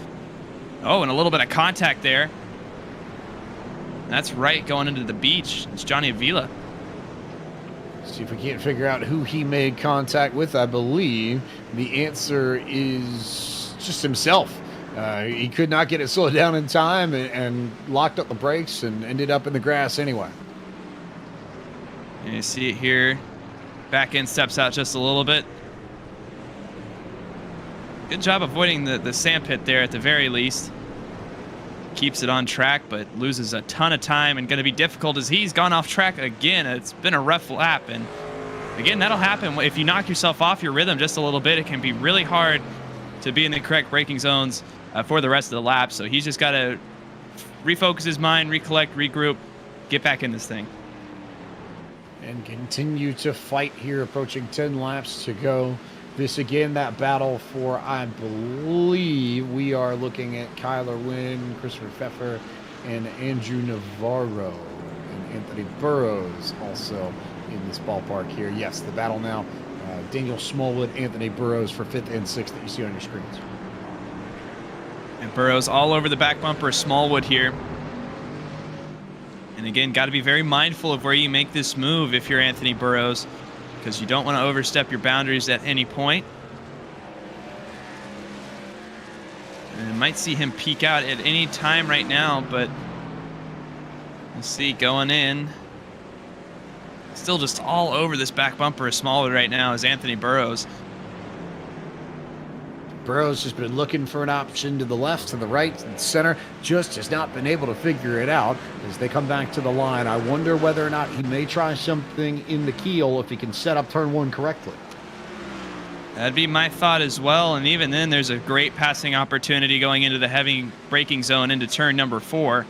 Oh, and a little bit of contact there. That's right, going into the beach. It's Johnny Avila. See if we can't figure out who he made contact with. I believe the answer is just himself. He could not get it slowed down in time and locked up the brakes and ended up in the grass anyway. And you see it here. Back end steps out just a little bit. Good job avoiding the sand pit there at the very least. Keeps it on track, but loses a ton of time and going to be difficult as he's gone off track again. It's been a rough lap, and again, that'll happen if you knock yourself off your rhythm just a little bit. It can be really hard to be in the correct braking zones for the rest of the lap. So he's just got to refocus his mind, recollect, regroup, get back in this thing. And continue to fight here, approaching 10 laps to go. This again, that battle for, I believe, we are looking at Kyler Wynn, Christopher Pfeffer, and Andrew Navarro. And Anthony Burrows also in this ballpark here. Yes, the battle now. Daniel Smallwood, Anthony Burrows for 5th and 6th that you see on your screens. And Burrows all over the back bumper of Smallwood here. And again, got to be very mindful of where you make this move if you're Anthony Burrows, because you don't want to overstep your boundaries at any point. And you might see him peek out at any time right now, but we'll see going in. Still just all over this back bumper of Smallwood right now is Anthony Burrows. Burrows has been looking for an option to the left, to the right, to the center. Just has not been able to figure it out as they come back to the line. I wonder whether or not he may try something in the keel if he can set up turn 1 correctly. That'd be my thought as well. And even then, there's a great passing opportunity going into the heavy braking zone into turn number 4.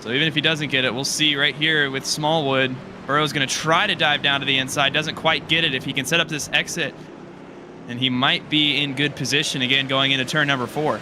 So even if he doesn't get it, we'll see right here with Smallwood. Burrow's going to try to dive down to the inside. Doesn't quite get it. If he can set up this exit, and he might be in good position again going into turn number 4.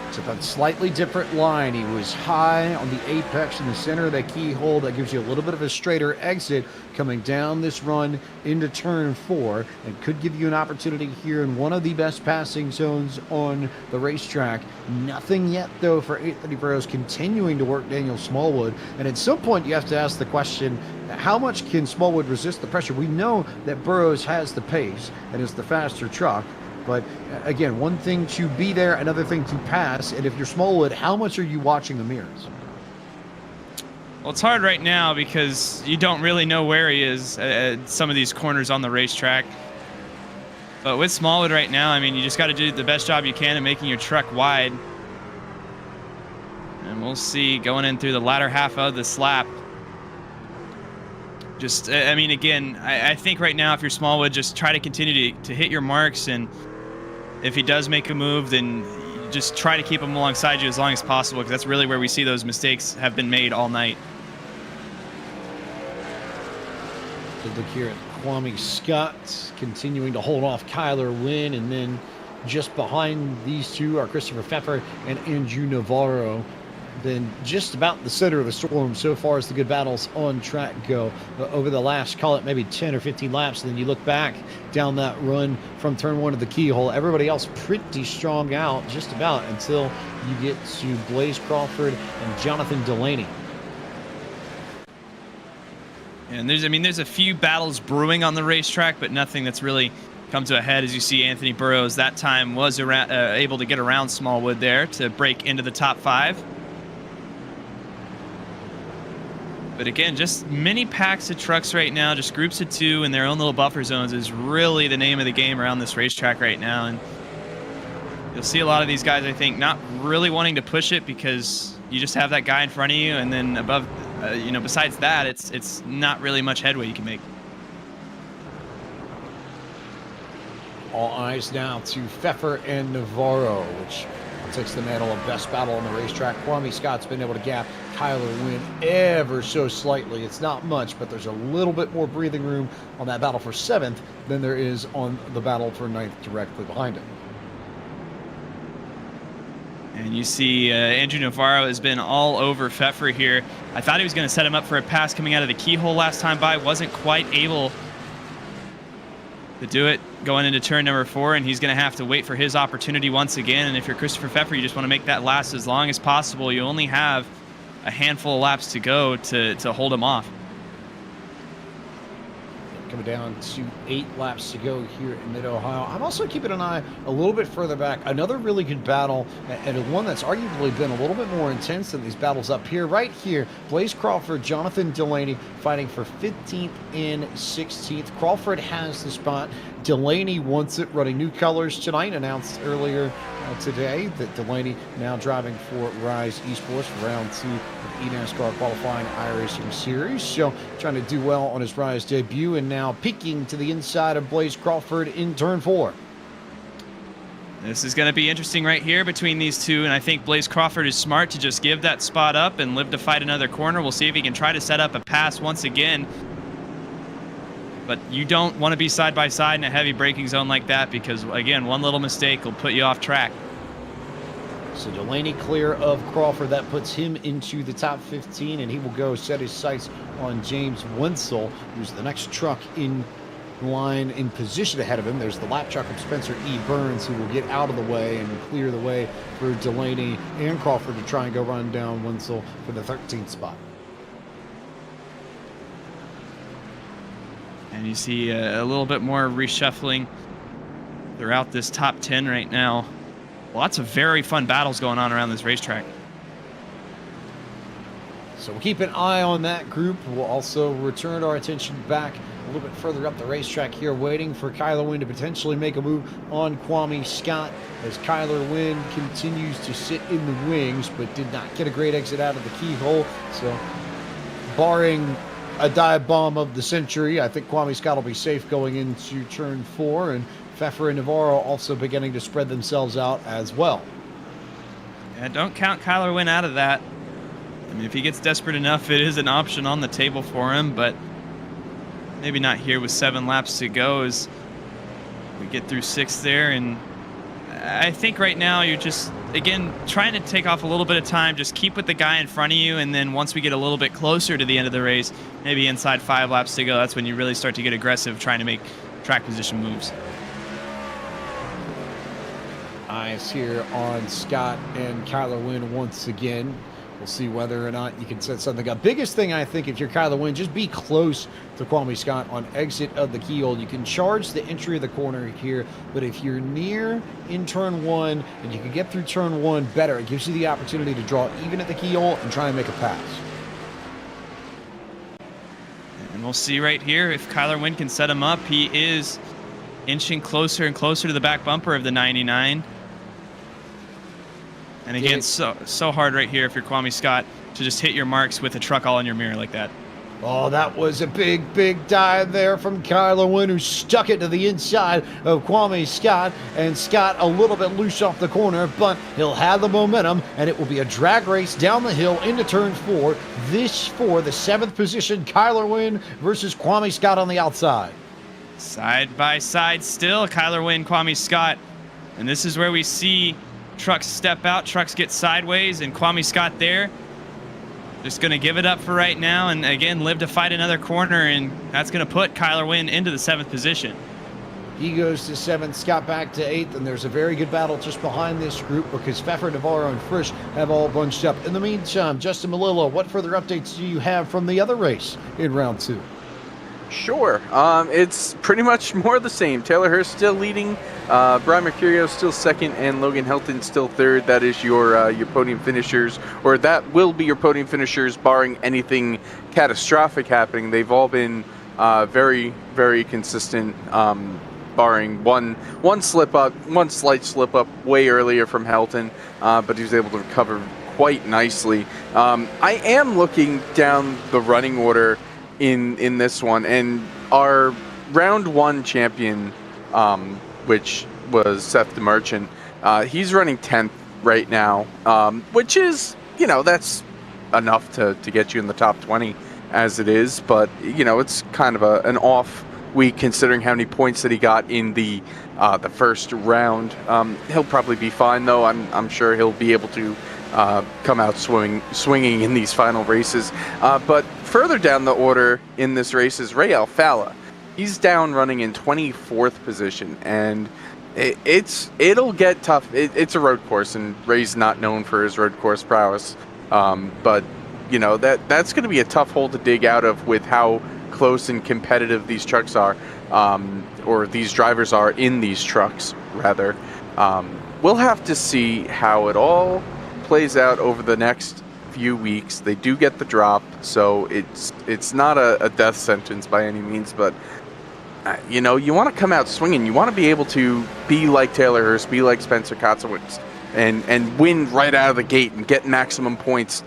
It's a slightly different line. He was high on the apex in the center of that keyhole. That gives you a little bit of a straighter exit coming down this run into turn 4, and could give you an opportunity here in one of the best passing zones on the racetrack. Nothing yet, though, for Anthony Burrows continuing to work Daniel Smallwood. And at some point, you have to ask the question, how much can Smallwood resist the pressure? We know that Burrows has the pace and is the faster truck. But again, one thing to be there, another thing to pass. And if you're Smallwood, how much are you watching the mirrors? Well, it's hard right now because you don't really know where he is at some of these corners on the racetrack. But with Smallwood right now, I mean, you just got to do the best job you can in making your truck wide. And we'll see going in through the latter half of this lap. Just, I mean, again, I think right now if you're Smallwood, just try to continue to hit your marks, and if he does make a move, then just try to keep him alongside you as long as possible, because that's really where we see those mistakes have been made all night. Good look here at Kwame Scott continuing to hold off Kyler Wynn, and then just behind these two are Christopher Pfeffer and Andrew Navarro. been just about the center of the storm so far as the good battles on track go over the last, call it maybe 10 or 15 laps. And then you look back down that run from turn 1 to the keyhole, everybody else pretty strong out just about until you get to Blaze Crawford and Jonathan Delaney. And there's a few battles brewing on the racetrack, but nothing that's really come to a head. As you see, Anthony Burrows that time was able to get around Smallwood there to break into the top 5. But again, just many packs of trucks right now, just groups of 2 in their own little buffer zones is really the name of the game around this racetrack right now. And you'll see a lot of these guys, I think, not really wanting to push it because you just have that guy in front of you, and then above, besides that, it's not really much headway you can make. All eyes now to Pfeffer and Navarro, which takes the mantle of best battle on the racetrack. Kwame Scott's been able to gap Kyler Wynn ever so slightly. It's not much, but there's a little bit more breathing room on that battle for 7th than there is on the battle for 9th directly behind him. And you see Andrew Navarro has been all over Pfeffer here. I thought he was going to set him up for a pass coming out of the keyhole last time by. Wasn't quite able to do it going into turn number 4, and he's going to have to wait for his opportunity once again. And if you're Christopher Pfeffer, you just want to make that last as long as possible. You only have a handful of laps to go to hold him off. Coming down to 8 laps to go here in Mid-Ohio. I'm also keeping an eye a little bit further back. Another really good battle, and one that's arguably been a little bit more intense than these battles up here. Right here, Blaze Crawford, Jonathan Delaney fighting for 15th and 16th. Crawford has the spot. Delaney wants it, running new colors tonight. Announced earlier today that Delaney now driving for Rise Esports for round 2 of the eNASCAR qualifying iRacing series. So trying to do well on his Rise debut, and now peeking to the inside of Blaze Crawford in turn 4. This is going to be interesting right here between these two, and I think Blaze Crawford is smart to just give that spot up and live to fight another corner. We'll see if he can try to set up a pass once again. But you don't want to be side by side in a heavy braking zone like that because, again, one little mistake will put you off track. So Delaney clear of Crawford. That puts him into the top 15, and he will go set his sights on James Wenzel, who's the next truck in line in position ahead of him. There's the lap truck of Spencer E. Burns, who will get out of the way and clear the way for Delaney and Crawford to try and go run down Wenzel for the 13th spot. And you see a little bit more reshuffling throughout this top 10 right now. Lots of very fun battles going on around this racetrack. So we'll keep an eye on that group. We'll also return our attention back a little bit further up the racetrack here, waiting for Kyler Wynn to potentially make a move on Kwame Scott, as Kyler Wynn continues to sit in the wings, but did not get a great exit out of the keyhole. So barring a dive bomb of the century, I think Kwame Scott will be safe going into turn 4, and Pfeffer and Navarro also beginning to spread themselves out as well. Yeah, don't count Kyler Wynn out of that. I mean, if he gets desperate enough, it is an option on the table for him, but maybe not here with 7 laps to go as we get through 6 there. And I think right now you're just, again, trying to take off a little bit of time, just keep with the guy in front of you, and then once we get a little bit closer to the end of the race, maybe inside 5 laps to go, that's when you really start to get aggressive trying to make track position moves. Eyes here on Scott and Kyler Wynn once again. We'll see whether or not you can set something up. Biggest thing, I think, if you're Kyler Wynn, just be close to Kwame Scott on exit of the keyhole. You can charge the entry of the corner here, but if you're near in turn 1 and you can get through turn 1 better, it gives you the opportunity to draw even at the keyhole and try and make a pass. And we'll see right here if Kyler Wynn can set him up. He is inching closer and closer to the back bumper of the 99. And again, so hard right here if you're Kwame Scott to just hit your marks with a truck all in your mirror like that. Oh, that was a big, big dive there from Kyler Wynn, who stuck it to the inside of Kwame Scott. And Scott a little bit loose off the corner, but he'll have the momentum, and it will be a drag race down the hill into turn 4. This for the 7th position, Kyler Wynn versus Kwame Scott on the outside. Side by side still, Kyler Wynn, Kwame Scott. And this is where we see trucks step out, trucks get sideways, and Kwame Scott there. Just going to give it up for right now, and again, live to fight another corner, and that's going to put Kyler Wynn into the 7th position. He goes to 7th, Scott back to 8th, and there's a very good battle just behind this group because Pfeffer, Navarro, and Frisch have all bunched up. In the meantime, Justin Malillo, what further updates do you have from the other race in round 2? Sure. It's pretty much more of the same. Taylor Hurst still leading, Brian Mercurio still 2nd, and Logan Helton still 3rd. That is your podium finishers, or that will be your podium finishers, barring anything catastrophic happening. They've all been very, very consistent, barring one slip up, one slight slip up way earlier from Helton, but he was able to recover quite nicely. I am looking down the running order in this one, and our round 1 champion, which was Seth DeMerchant, he's running 10th right now, which is, that's enough to get you in the top 20 as it is, but it's kind of an off week considering how many points that he got in the first round. He'll probably be fine though. I'm sure he'll be able to come out swinging in these final races. But further down the order in this race is Ray Alfala. He's down running in 24th position, and it'll get tough. It's a road course, and Ray's not known for his road course prowess. But that's going to be a tough hole to dig out of with how close and competitive these trucks are, or these drivers are in these trucks, rather. We'll have to see how it all plays out over the next few weeks. They do get the drop, so it's not a death sentence by any means, but you want to come out swinging. You want to be able to be like Taylor Hurst, be like Spencer Kotzowitz, and win right out of the gate and get maximum points.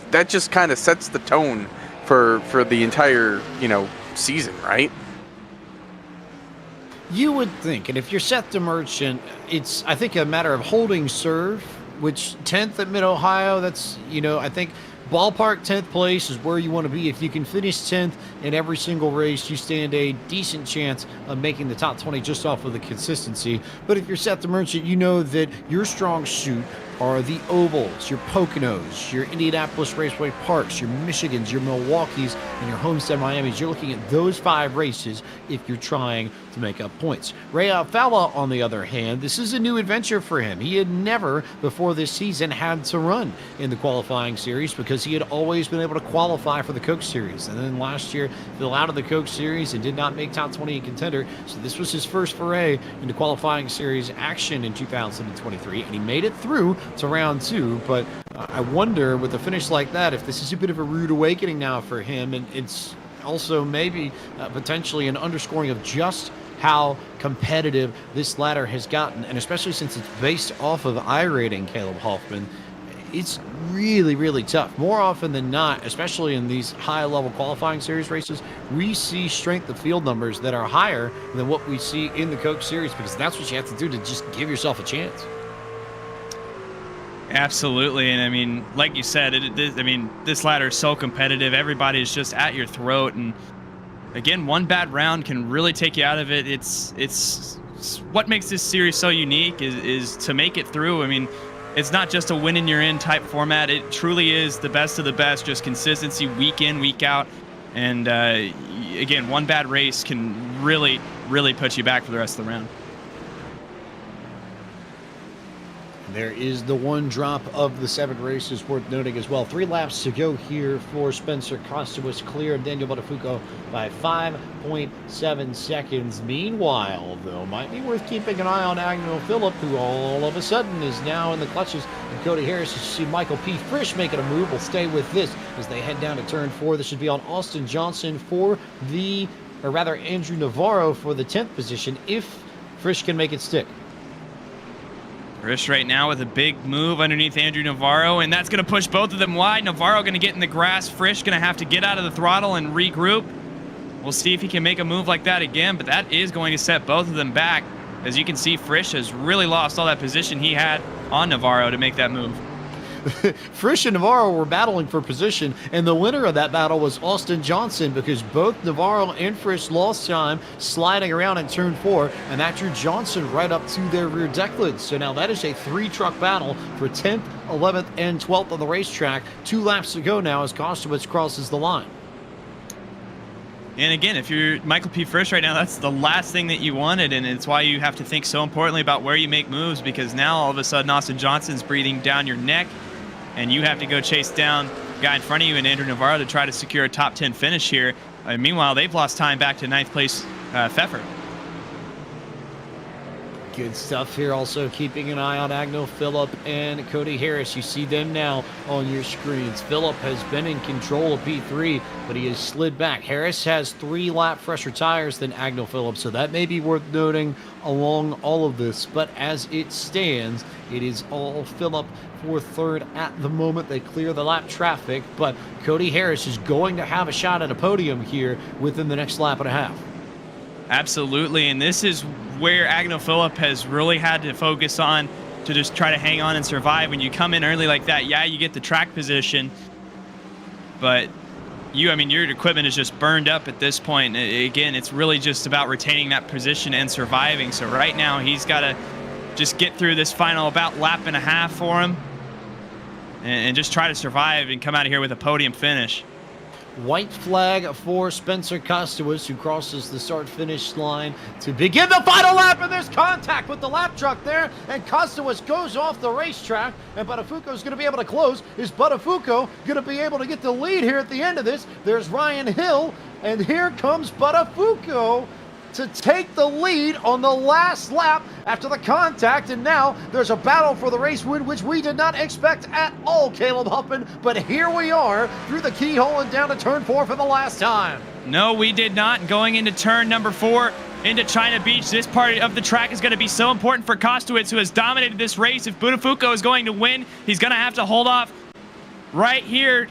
That just kind of sets the tone for the entire season, right? You would think, and if you're Seth DeMerchant, it's, I think, a matter of holding serve, which 10th at Mid-Ohio, that's, I think ballpark 10th place is where you want to be. If you can finish 10th in every single race, you stand a decent chance of making the top 20 just off of the consistency. But if you're Seth DeMerchant, you know that your strong suit are the ovals, your Poconos, your Indianapolis Raceway Parks, your Michigans, your Milwaukees, and your Homestead Miamis. You're looking at those 5 races if you're trying to make up points. Ray Alfala, on the other hand, this is a new adventure for him. He had never, before this season, had to run in the qualifying series because he had always been able to qualify for the Coke Series. And then last year, fell out of the Coke Series and did not make top 20 contender. So this was his first foray into qualifying series action in 2023, and he made it through to round 2, but I wonder with a finish like that if this is a bit of a rude awakening now for him, and it's also maybe potentially an underscoring of just how competitive this ladder has gotten, and especially since it's based off of iRating, Caleb Hoffman, it's really, really tough. More often than not, especially in these high-level qualifying series races, we see strength of field numbers that are higher than what we see in the Coke Series, because that's what you have to do to just give yourself a chance. Absolutely, and I mean, like you said, this ladder is so competitive. Everybody's just at your throat, and again, one bad round can really take you out of it. It's what makes this series so unique is to make it through. I mean, it's not just a win and you're in type format. It truly is the best of the best, just consistency week in, week out, and again, one bad race can really, really put you back for the rest of the round. There is the one drop of the 7 races worth noting as well. 3 laps to go here for Spencer Kotzowitz, clear of Daniel Botafuco by 5.7 seconds. Meanwhile, though, might be worth keeping an eye on Agnew Phillip, who all of a sudden is now in the clutches of Cody Harris. You see Michael P. Frisch making a move. We'll stay with this as they head down to turn 4. This should be on Austin Johnson for Andrew Navarro for the 10th position if Frisch can make it stick. Frisch right now with a big move underneath Andrew Navarro, and that's going to push both of them wide. Navarro going to get in the grass. Frisch going to have to get out of the throttle and regroup. We'll see if he can make a move like that again, but that is going to set both of them back. As you can see, Frisch has really lost all that position he had on Navarro to make that move. Frisch and Navarro were battling for position, and the winner of that battle was Austin Johnson, because both Navarro and Frisch lost time sliding around in turn 4, and that drew Johnson right up to their rear deck lids. So now that is a 3-truck battle for 10th, 11th, and 12th on the racetrack. 2 laps to go now as Kostowitz crosses the line. And again, if you're Michael P. Frisch right now, that's the last thing that you wanted, and it's why you have to think so importantly about where you make moves, because now all of a sudden Austin Johnson's breathing down your neck, and you have to go chase down the guy in front of you and Andrew Navarro to try to secure a top 10 finish here. Meanwhile, they've lost time back to 9th place Pfeffer. Good stuff here. Also keeping an eye on Agno Phillip and Cody Harris. You see them now on your screens. Phillip has been in control of P3, but he has slid back. Harris has 3 lap fresher tires than Agno Phillip, so that may be worth noting along all of this. But as it stands, it is all Phillip for 3rd at the moment. They clear the lap traffic, but Cody Harris is going to have a shot at a podium here within the next lap and a half. Absolutely, and this is where Agno Phillip has really had to focus on to just try to hang on and survive. When you come in early like that, yeah, you get the track position, but your equipment is just burned up at this point. Again, it's really just about retaining that position and surviving. So right now, he's got to just get through this final about lap and a half for him and just try to survive and come out of here with a podium finish. White flag for Spencer Kostowitz, who crosses the start-finish line to begin the final lap, and there's contact with the lap truck there, and Kostowitz goes off the racetrack, and Buttafuoco's going to be able to close. Is Buttafuoco going to be able to get the lead here at the end of this? There's Ryan Hill, and here comes Buttafuoco to take the lead on the last lap after the contact, and now there's a battle for the race win, which we did not expect at all, Caleb Huffman, but here we are through the keyhole and down to turn 4 for the last time. No, we did not. Going into turn number 4 into China Beach, this part of the track is going to be so important for Kostowitz, who has dominated this race. If Buttafuoco is going to win, he's going to have to hold off right here.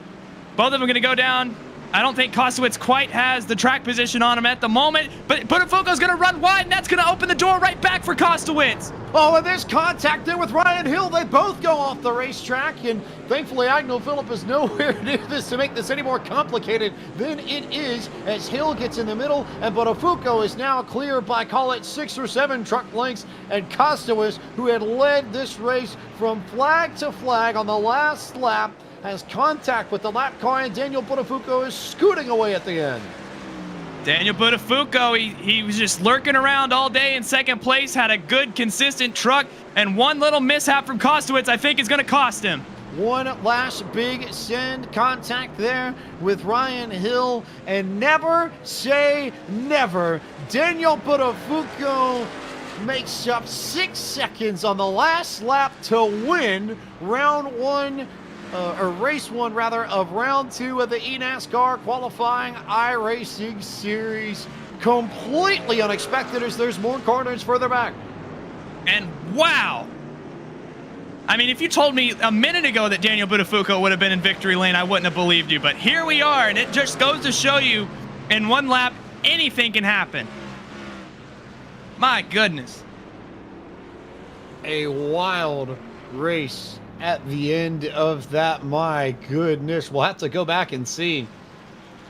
Both of them are going to go down. I don't think Kostowitz quite has the track position on him at the moment, but Buttafuoco's going to run wide, and that's going to open the door right back for Kostowitz. Oh, and there's contact there with Ryan Hill. They both go off the racetrack, and thankfully Agno Phillip is nowhere near this to make this any more complicated than it is, as Hill gets in the middle, and Buttafuoco is now clear by, call it, 6 or 7 truck lengths, and Kostowitz, who had led this race from flag to flag on the last lap, has contact with the lap car, and Daniel Buttafuoco is scooting away at the end. Daniel Buttafuoco, he was just lurking around all day in 2nd place, had a good, consistent truck, and one little mishap from Kostowitz, I think, is going to cost him. One last big send contact there with Ryan Hill, and never say never. Daniel Buttafuoco makes up 6 seconds on the last lap to win race 1 of round 2 of the eNASCAR qualifying iRacing series. Completely unexpected, as there's more corners further back. And wow! I mean, if you told me a minute ago that Daniel Buttafuoco would have been in victory lane, I wouldn't have believed you. But here we are, and it just goes to show you, in one lap, anything can happen. My goodness. A wild race at the end of that. My goodness. We'll have to go back and see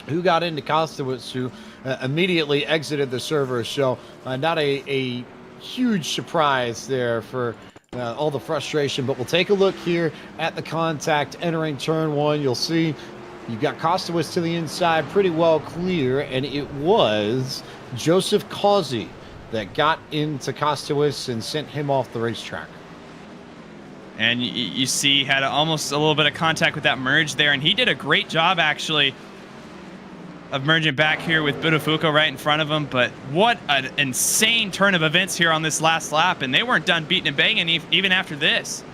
who got into Kostowitz, who immediately exited the server. So not a huge surprise there for all the frustration. But we'll take a look here at the contact entering turn 1. You'll see you've got Kostowitz to the inside pretty well clear, and it was Joseph Causey that got into Kostowitz and sent him off the racetrack. And you see, had almost a little bit of contact with that merge there, and he did a great job, actually, of merging back here with Buttafuoco right in front of him. But what an insane turn of events here on this last lap, and they weren't done beating and banging even after this.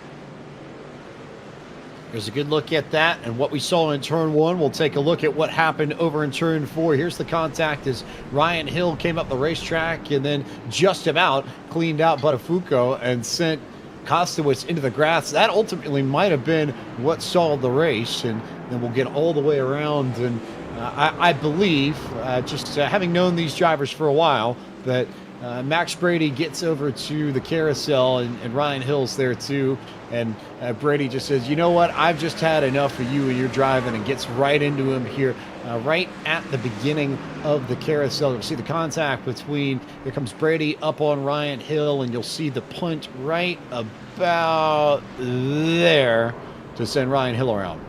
There's a good look at that and what we saw in turn 1. We'll take a look at what happened over in turn 4. Here's the contact as Ryan Hill came up the racetrack and then just about cleaned out Buttafuoco and sent Kostowitz into the grass. That ultimately might have been what stalled the race, and then we'll get all the way around. And I believe, just having known these drivers for a while, that Max Brady gets over to the carousel, and Ryan Hill's there too. And Brady just says, you know what, I've just had enough of you and your driving, and gets right into him here, right at the beginning of the carousel. You'll see the contact between, here comes Brady up on Ryan Hill, and you'll see the punt right about there to send Ryan Hill around.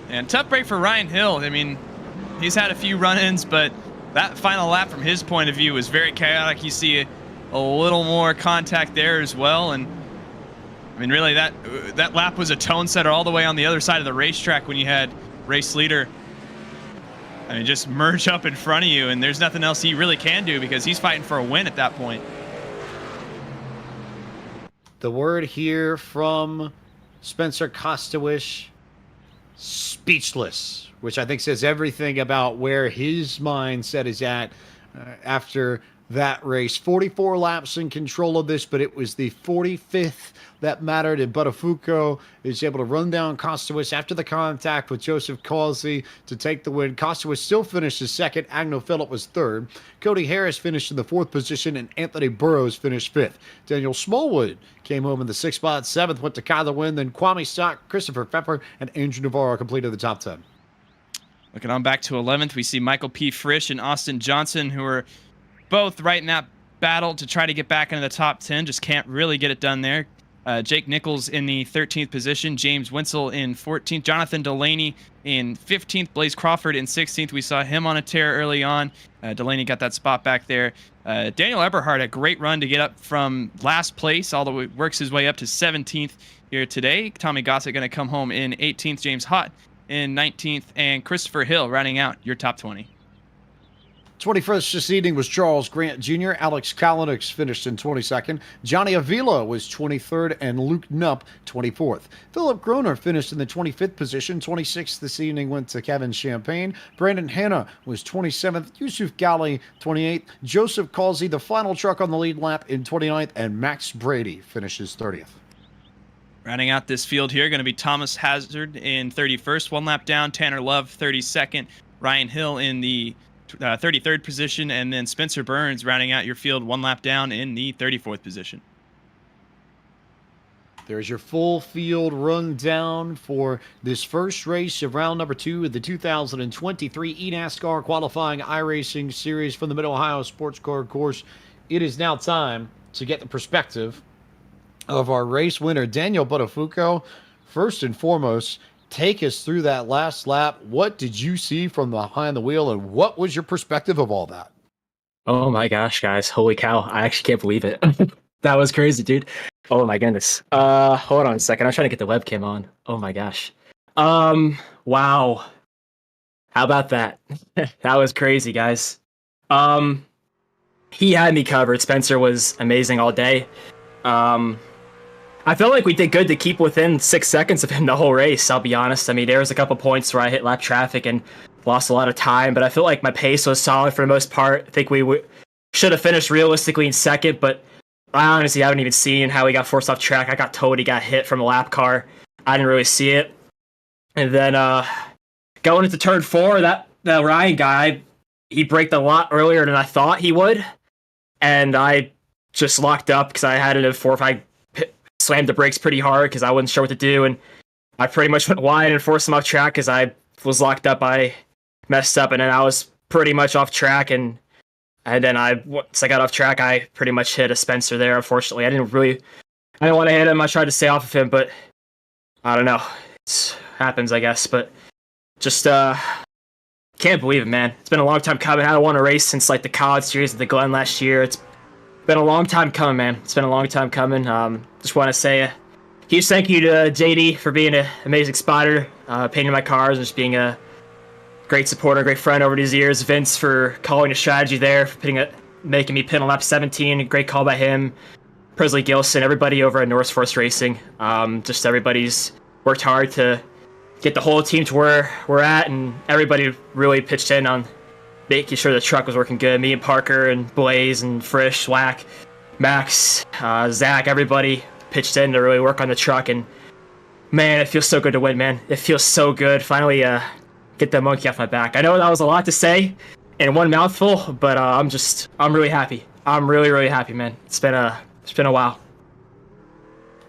And tough break for Ryan Hill. I mean, he's had a few run-ins, but that final lap from his point of view was very chaotic. You see a little more contact there as well. And I mean, really, that lap was a tone setter all the way on the other side of the racetrack when you had race leader, I mean, just merge up in front of you, and there's nothing else he really can do because he's fighting for a win at that point. The word here from Spencer Kostowish, speechless, which I think says everything about where his mindset is at after that race. 44 laps in control of this, but it was the 45th that mattered, and Buttafuoco is able to run down Kostowish after the contact with Joseph Causey to take the win. Kostowish still finished second. Agno Phillip was third. Cody Harris finished in the fourth position, and Anthony Burrows finished fifth. Daniel Smallwood came home in the sixth spot. Seventh went to Kyler Wynn. Then Kwame Stock, Christopher Pfeffer, and Andrew Navarro completed the top 10. Looking on back to 11th, we see Michael P. Frisch and Austin Johnson, who are both right in that battle to try to get back into the top 10. Just can't really get it done there. Jake Nichols in the 13th position, James Winsel in 14th, Jonathan Delaney in 15th, Blaze Crawford in 16th. We saw him on a tear early on. Delaney got that spot back there. Daniel Eberhard, a great run to get up from last place, all the way works his way up to 17th here today. Tommy Gossett going to come home in 18th, James Hott in 19th, and Christopher Hill rounding out your top 20. 21st this evening was Charles Grant Jr. Alex Kalinix finished in 22nd. Johnny Avila was 23rd, and Luke Nupp 24th. Philip Groner finished in the 25th position. 26th this evening went to Kevin Champagne. Brandon Hanna was 27th. Yusuf Gali 28th. Joseph Causey, the final truck on the lead lap, in 29th, and Max Brady finishes 30th. Rounding out this field here, going to be Thomas Hazard in 31st, one lap down. Tanner Love 32nd. Ryan Hill in the 33rd position, and then Spencer Burns rounding out your field one lap down in the 34th position. There's your full field rundown for this first race of round number 2 of the 2023 eNASCAR qualifying iRacing series from the Mid-Ohio Sports Car Course. It is now time to get the perspective of our race winner, Daniel Buttafuoco. First and foremost, take us through that last lap. What did you see from behind the wheel, and what was your perspective of all that? Oh my gosh, guys. Holy cow. I actually can't believe it. That was crazy, dude. Oh my goodness. Hold on a second. I'm trying to get the webcam on. Oh my gosh. Wow. How about that? That was crazy, guys. He had me covered. Spencer was amazing all day. I felt like we did good to keep within 6 seconds of him the whole race, I'll be honest. I mean, there was a couple points where I hit lap traffic and lost a lot of time, but I feel like my pace was solid for the most part. I think we should have finished realistically in second, but I honestly haven't even seen how he got forced off track. I got told he got hit from a lap car. I didn't really see it. And then going into turn 4, that Ryan guy, he braked a lot earlier than I thought he would. And I just locked up because I had it in 4 or 5 slammed the brakes pretty hard because I wasn't sure what to do, and I pretty much went wide and forced him off track because I was locked up. I messed up, and then I was pretty much off track, and then once I got off track, I pretty much hit a Spencer there. Unfortunately, I didn't want to hit him. I tried to stay off of him, but I don't know. It happens, I guess. But just can't believe it, man. It's been a long time coming. I haven't won a race since like the college series at the Glen last year. It's been a long time coming, man. It's been a long time coming. Just want to say a huge thank you to JD for being an amazing spotter, painting my cars, and just being a great supporter, great friend over these years. Vince for calling the strategy there, for making me pin on lap 17. Great call by him. Presley Gilson, everybody over at North Force Racing. Just everybody's worked hard to get the whole team to where we're at, and everybody really pitched in on making sure the truck was working good. Me and Parker and Blaze and Frisch, Whack, Max, Zach, everybody pitched in to really work on the truck. And man, it feels so good to win, man. It feels so good. Finally, get the monkey off my back. I know that was a lot to say, in one mouthful, but I'm really happy. I'm really happy, man. It's been a while.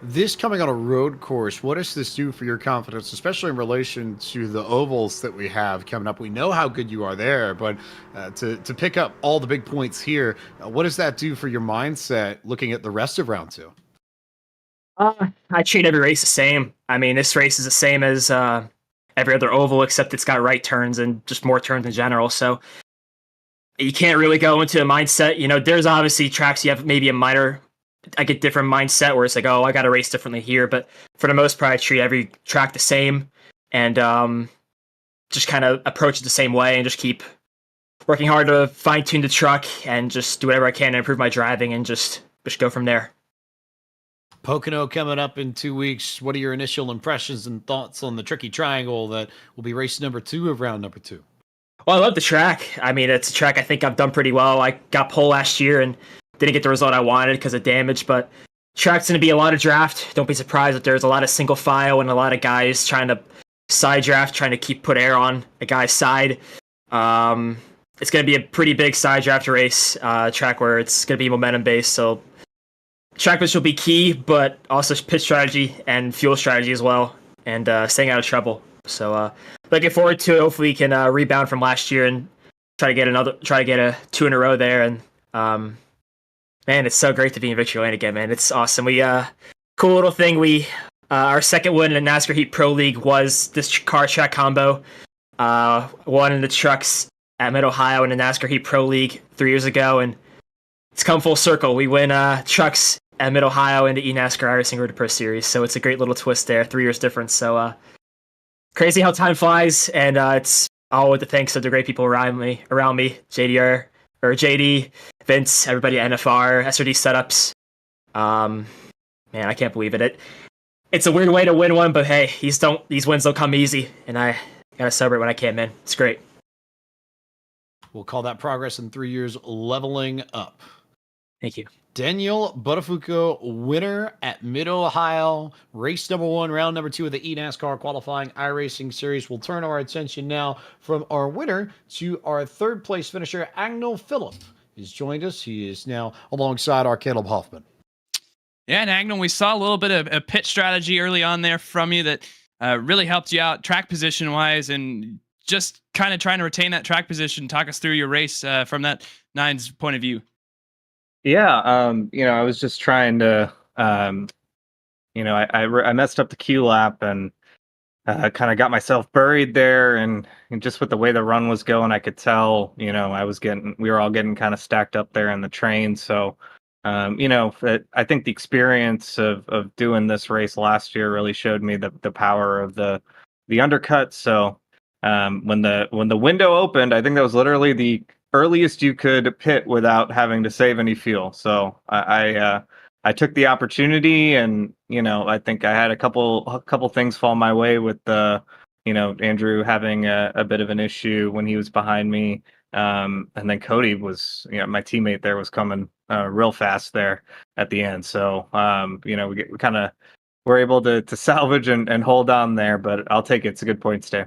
This coming on a road course, what does this do for your confidence, especially in relation to the ovals that we have coming up? We know how good you are there, but to pick up all the big points here, what does that do for your mindset looking at the rest of round two? I treat every race the same. I mean, this race is the same as every other oval, except it's got right turns and just more turns in general. So you can't really go into a mindset. There's obviously tracks you have maybe I get different mindset where it's like, oh, I got to race differently here. But for the most part, I treat every track the same and just kind of approach it the same way and just keep working hard to fine tune the truck and just do whatever I can to improve my driving and just go from there. Pocono coming up in 2 weeks. What are your initial impressions and thoughts on the tricky triangle that will be race number 2 of round number 2? Well, I love the track. I mean, it's a track I think I've done pretty well. I got pole last year and didn't get the result I wanted because of damage, but track's going to be a lot of draft. Don't be surprised if there's a lot of single file and a lot of guys trying to side draft, trying to put air on a guy's side. It's going to be a pretty big side draft race, track where it's going to be momentum based. So track pitch will be key, but also pitch strategy and fuel strategy as well, and staying out of trouble. So looking forward to it. Hopefully we can rebound from last year and try to get a 2 in a row there. And man, it's so great to be in Victory Lane again, man. It's awesome. We cool little thing. We our second win in the NASCAR Heat Pro League was this car track combo. Won in the trucks at Mid Ohio in the NASCAR Heat Pro League 3 years ago, and it's come full circle. We win trucks at Mid Ohio in the eNASCAR iRacing Road to Pro Series, so it's a great little twist there. 3 years difference, so crazy how time flies, and it's all with the thanks of the great people around me, JD, Vince, everybody at NFR, SRD setups. Man, I can't believe it. It's a weird way to win one, but hey, these wins don't come easy, and I gotta celebrate when I can, man. It's great. We'll call that progress in 3 years leveling up. Thank you. Daniel Buttafuoco, winner at Mid-Ohio, race number 1, round number 2 of the eNASCAR qualifying iRacing series. We'll turn our attention now from our winner to our 3rd place finisher, Agnel Phillip. He's joined us. He is now alongside our Caleb Hoffman. Yeah, and Agnel, we saw a little bit of a pit strategy early on there from you that really helped you out track position-wise, and just kind of trying to retain that track position. Talk us through your race from that nine's point of view. Yeah, I was just trying to, I messed up the Q lap and kind of got myself buried there, and just with the way the run was going, I could tell, we were all getting kind of stacked up there in the train. So, I think the experience of doing this race last year really showed me the power of the undercut. So, when the window opened, I think that was literally the earliest you could pit without having to save any fuel. So I took the opportunity, and I think I had a couple things fall my way with Andrew having a bit of an issue when he was behind me, and then Cody was my teammate there was coming real fast there at the end. So we kind of were able to salvage and hold on there, but I'll take it. It's a good point stay.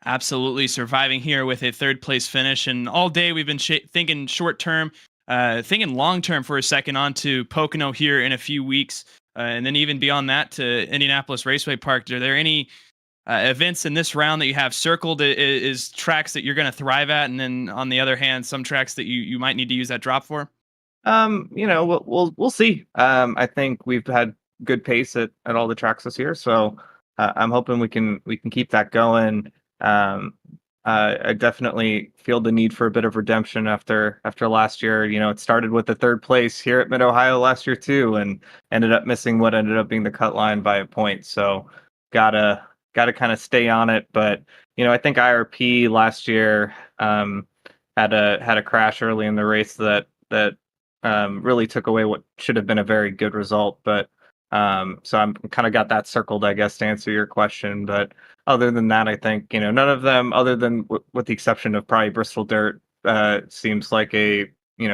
Absolutely surviving here with a 3rd place finish, and all day we've been thinking short term, thinking long term for a second on to Pocono here in a few weeks, and then even beyond that to Indianapolis Raceway Park. Are there any events in this round that you have circled is tracks that you're going to thrive at, and then on the other hand, some tracks that you might need to use that drop for? We'll see. I think we've had good pace at all the tracks this year, so I'm hoping we can keep that going. I definitely feel the need for a bit of redemption after last year. It started with the 3rd place here at Mid Ohio last year too, and ended up missing what ended up being the cut line by a point. So gotta kind of stay on it. But I think IRP last year had a crash early in the race that really took away what should have been a very good result. But so I'm kind of got that circled, I guess, to answer your question. But other than that, I think, none of them, other than with the exception of probably Bristol Dirt, seems like a,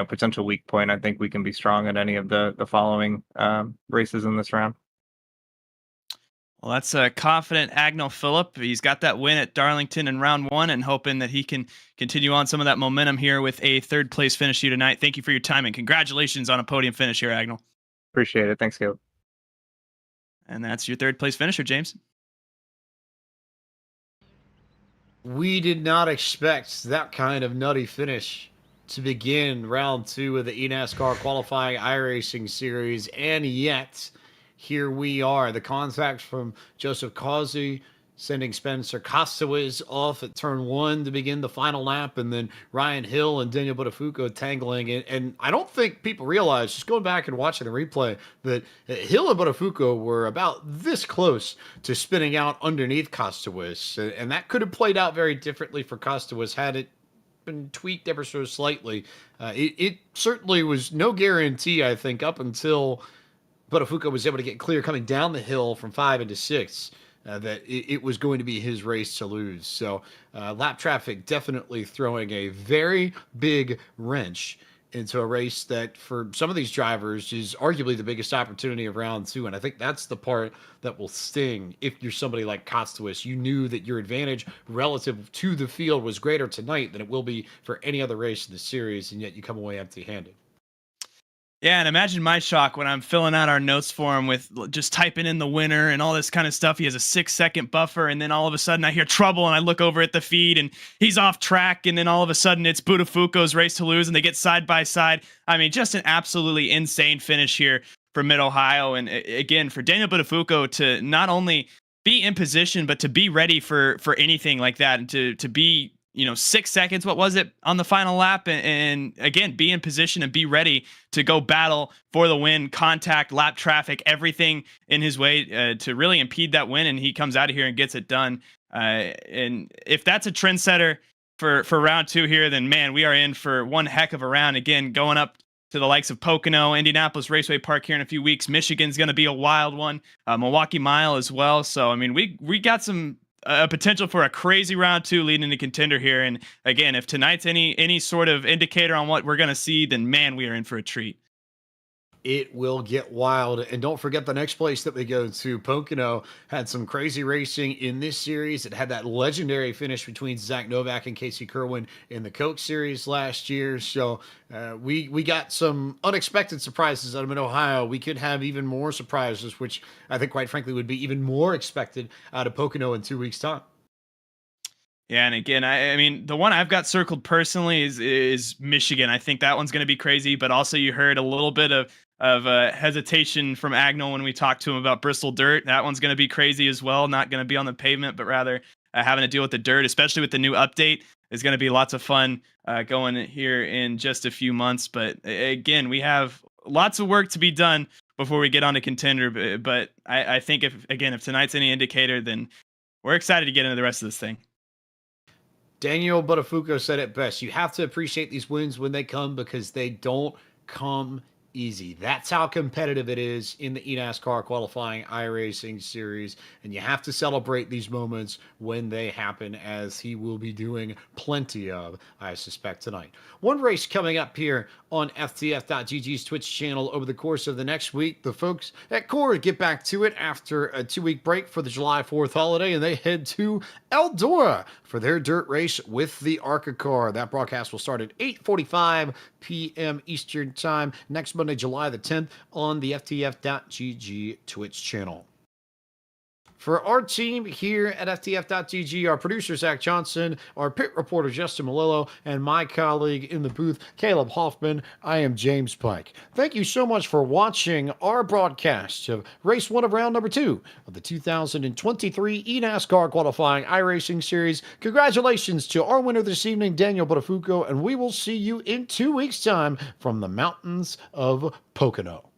potential weak point. I think we can be strong at any of the following races in this round. Well, that's a confident Agnell Phillip. He's got that win at Darlington in round 1 and hoping that he can continue on some of that momentum here with a third place finish here tonight. Thank you for your time and congratulations on a podium finish here, Agnell. Appreciate it. Thanks, Caleb. And that's your third place finisher, James. We did not expect that kind of nutty finish to begin round 2 of the eNASCAR qualifying iRacing series, and yet here we are. The contact from Joseph Causey sending Spencer Costaway off at turn 1 to begin the final lap, and then Ryan Hill and Daniel Buttafuoco tangling it. And I don't think people realize, just going back and watching the replay, that Hill and Buttafuoco were about this close to spinning out underneath Costaway, and that could have played out very differently for Costaway had it been tweaked ever so slightly. It certainly was no guarantee, I think, up until Buttafuoco was able to get clear coming down the hill from 5 into 6, that it was going to be his race to lose. So lap traffic definitely throwing a very big wrench into a race that for some of these drivers is arguably the biggest opportunity of round 2. And I think that's the part that will sting if you're somebody like Kostowitz. You knew that your advantage relative to the field was greater tonight than it will be for any other race in the series, and yet you come away empty-handed. Yeah, and imagine my shock when I'm filling out our notes for him with just typing in the winner and all this kind of stuff. He has a 6-second buffer, and then all of a sudden I hear trouble, and I look over at the feed, and he's off track, and then all of a sudden it's Buttafuoco's race to lose, and they get side by side. I mean, just an absolutely insane finish here for Mid-Ohio, and again, for Daniel Buttafuoco to not only be in position, but to be ready for anything like that, and to be 6 seconds, what was it, on the final lap, and again, be in position and be ready to go battle for the win, contact, lap traffic, everything in his way to really impede that win, and he comes out of here and gets it done. And if that's a trendsetter for round 2 here, then man, we are in for one heck of a round. Again, going up to the likes of Pocono, Indianapolis Raceway Park here in a few weeks. Michigan's going to be a wild one, Milwaukee Mile as well. So, I mean, we got some potential for a crazy round 2 leading into contender here. And again, if tonight's any sort of indicator on what we're going to see, then man, we are in for a treat. It will get wild. And don't forget the next place that we go to. Pocono had some crazy racing in this series. It had that legendary finish between Zach Novak and Casey Kerwin in the Coke Series last year. So we got some unexpected surprises out of Mid-Ohio. We could have even more surprises, which I think, quite frankly, would be even more expected out of Pocono in 2 weeks' time. Yeah, and again, I mean, the one I've got circled personally is Michigan. I think that one's going to be crazy, but also you heard a little bit of hesitation from Agnell when we talked to him about Bristol Dirt. That one's going to be crazy as well. Not going to be on the pavement, but rather having to deal with the dirt, especially with the new update, is going to be lots of fun going here in just a few months. But again, we have lots of work to be done before we get on to contender. But I think if tonight's any indicator, then we're excited to get into the rest of this thing. Daniel Buttafuoco said it best. You have to appreciate these wins when they come because they don't come easy. That's how competitive it is in the eNASCAR qualifying iRacing series, and you have to celebrate these moments when they happen, as he will be doing plenty of, I suspect, tonight. One race coming up here on FTF.GG's Twitch channel over the course of the next week. The folks at Core get back to it after a 2-week break for the July 4th holiday, and they head to Eldora for their dirt race with the ARCA car. That broadcast will start at 8:45 p.m. Eastern Time next Monday, July the 10th on the FTF.GG Twitch channel. For our team here at FTF.GG, our producer, Zach Johnson, our pit reporter, Justin Malillo, and my colleague in the booth, Caleb Hoffman, I am James Pike. Thank you so much for watching our broadcast of Race 1 of Round Number 2 of the 2023 eNASCAR Qualifying iRacing Series. Congratulations to our winner this evening, Daniel Buttafuoco, and we will see you in 2 weeks' time from the mountains of Pocono.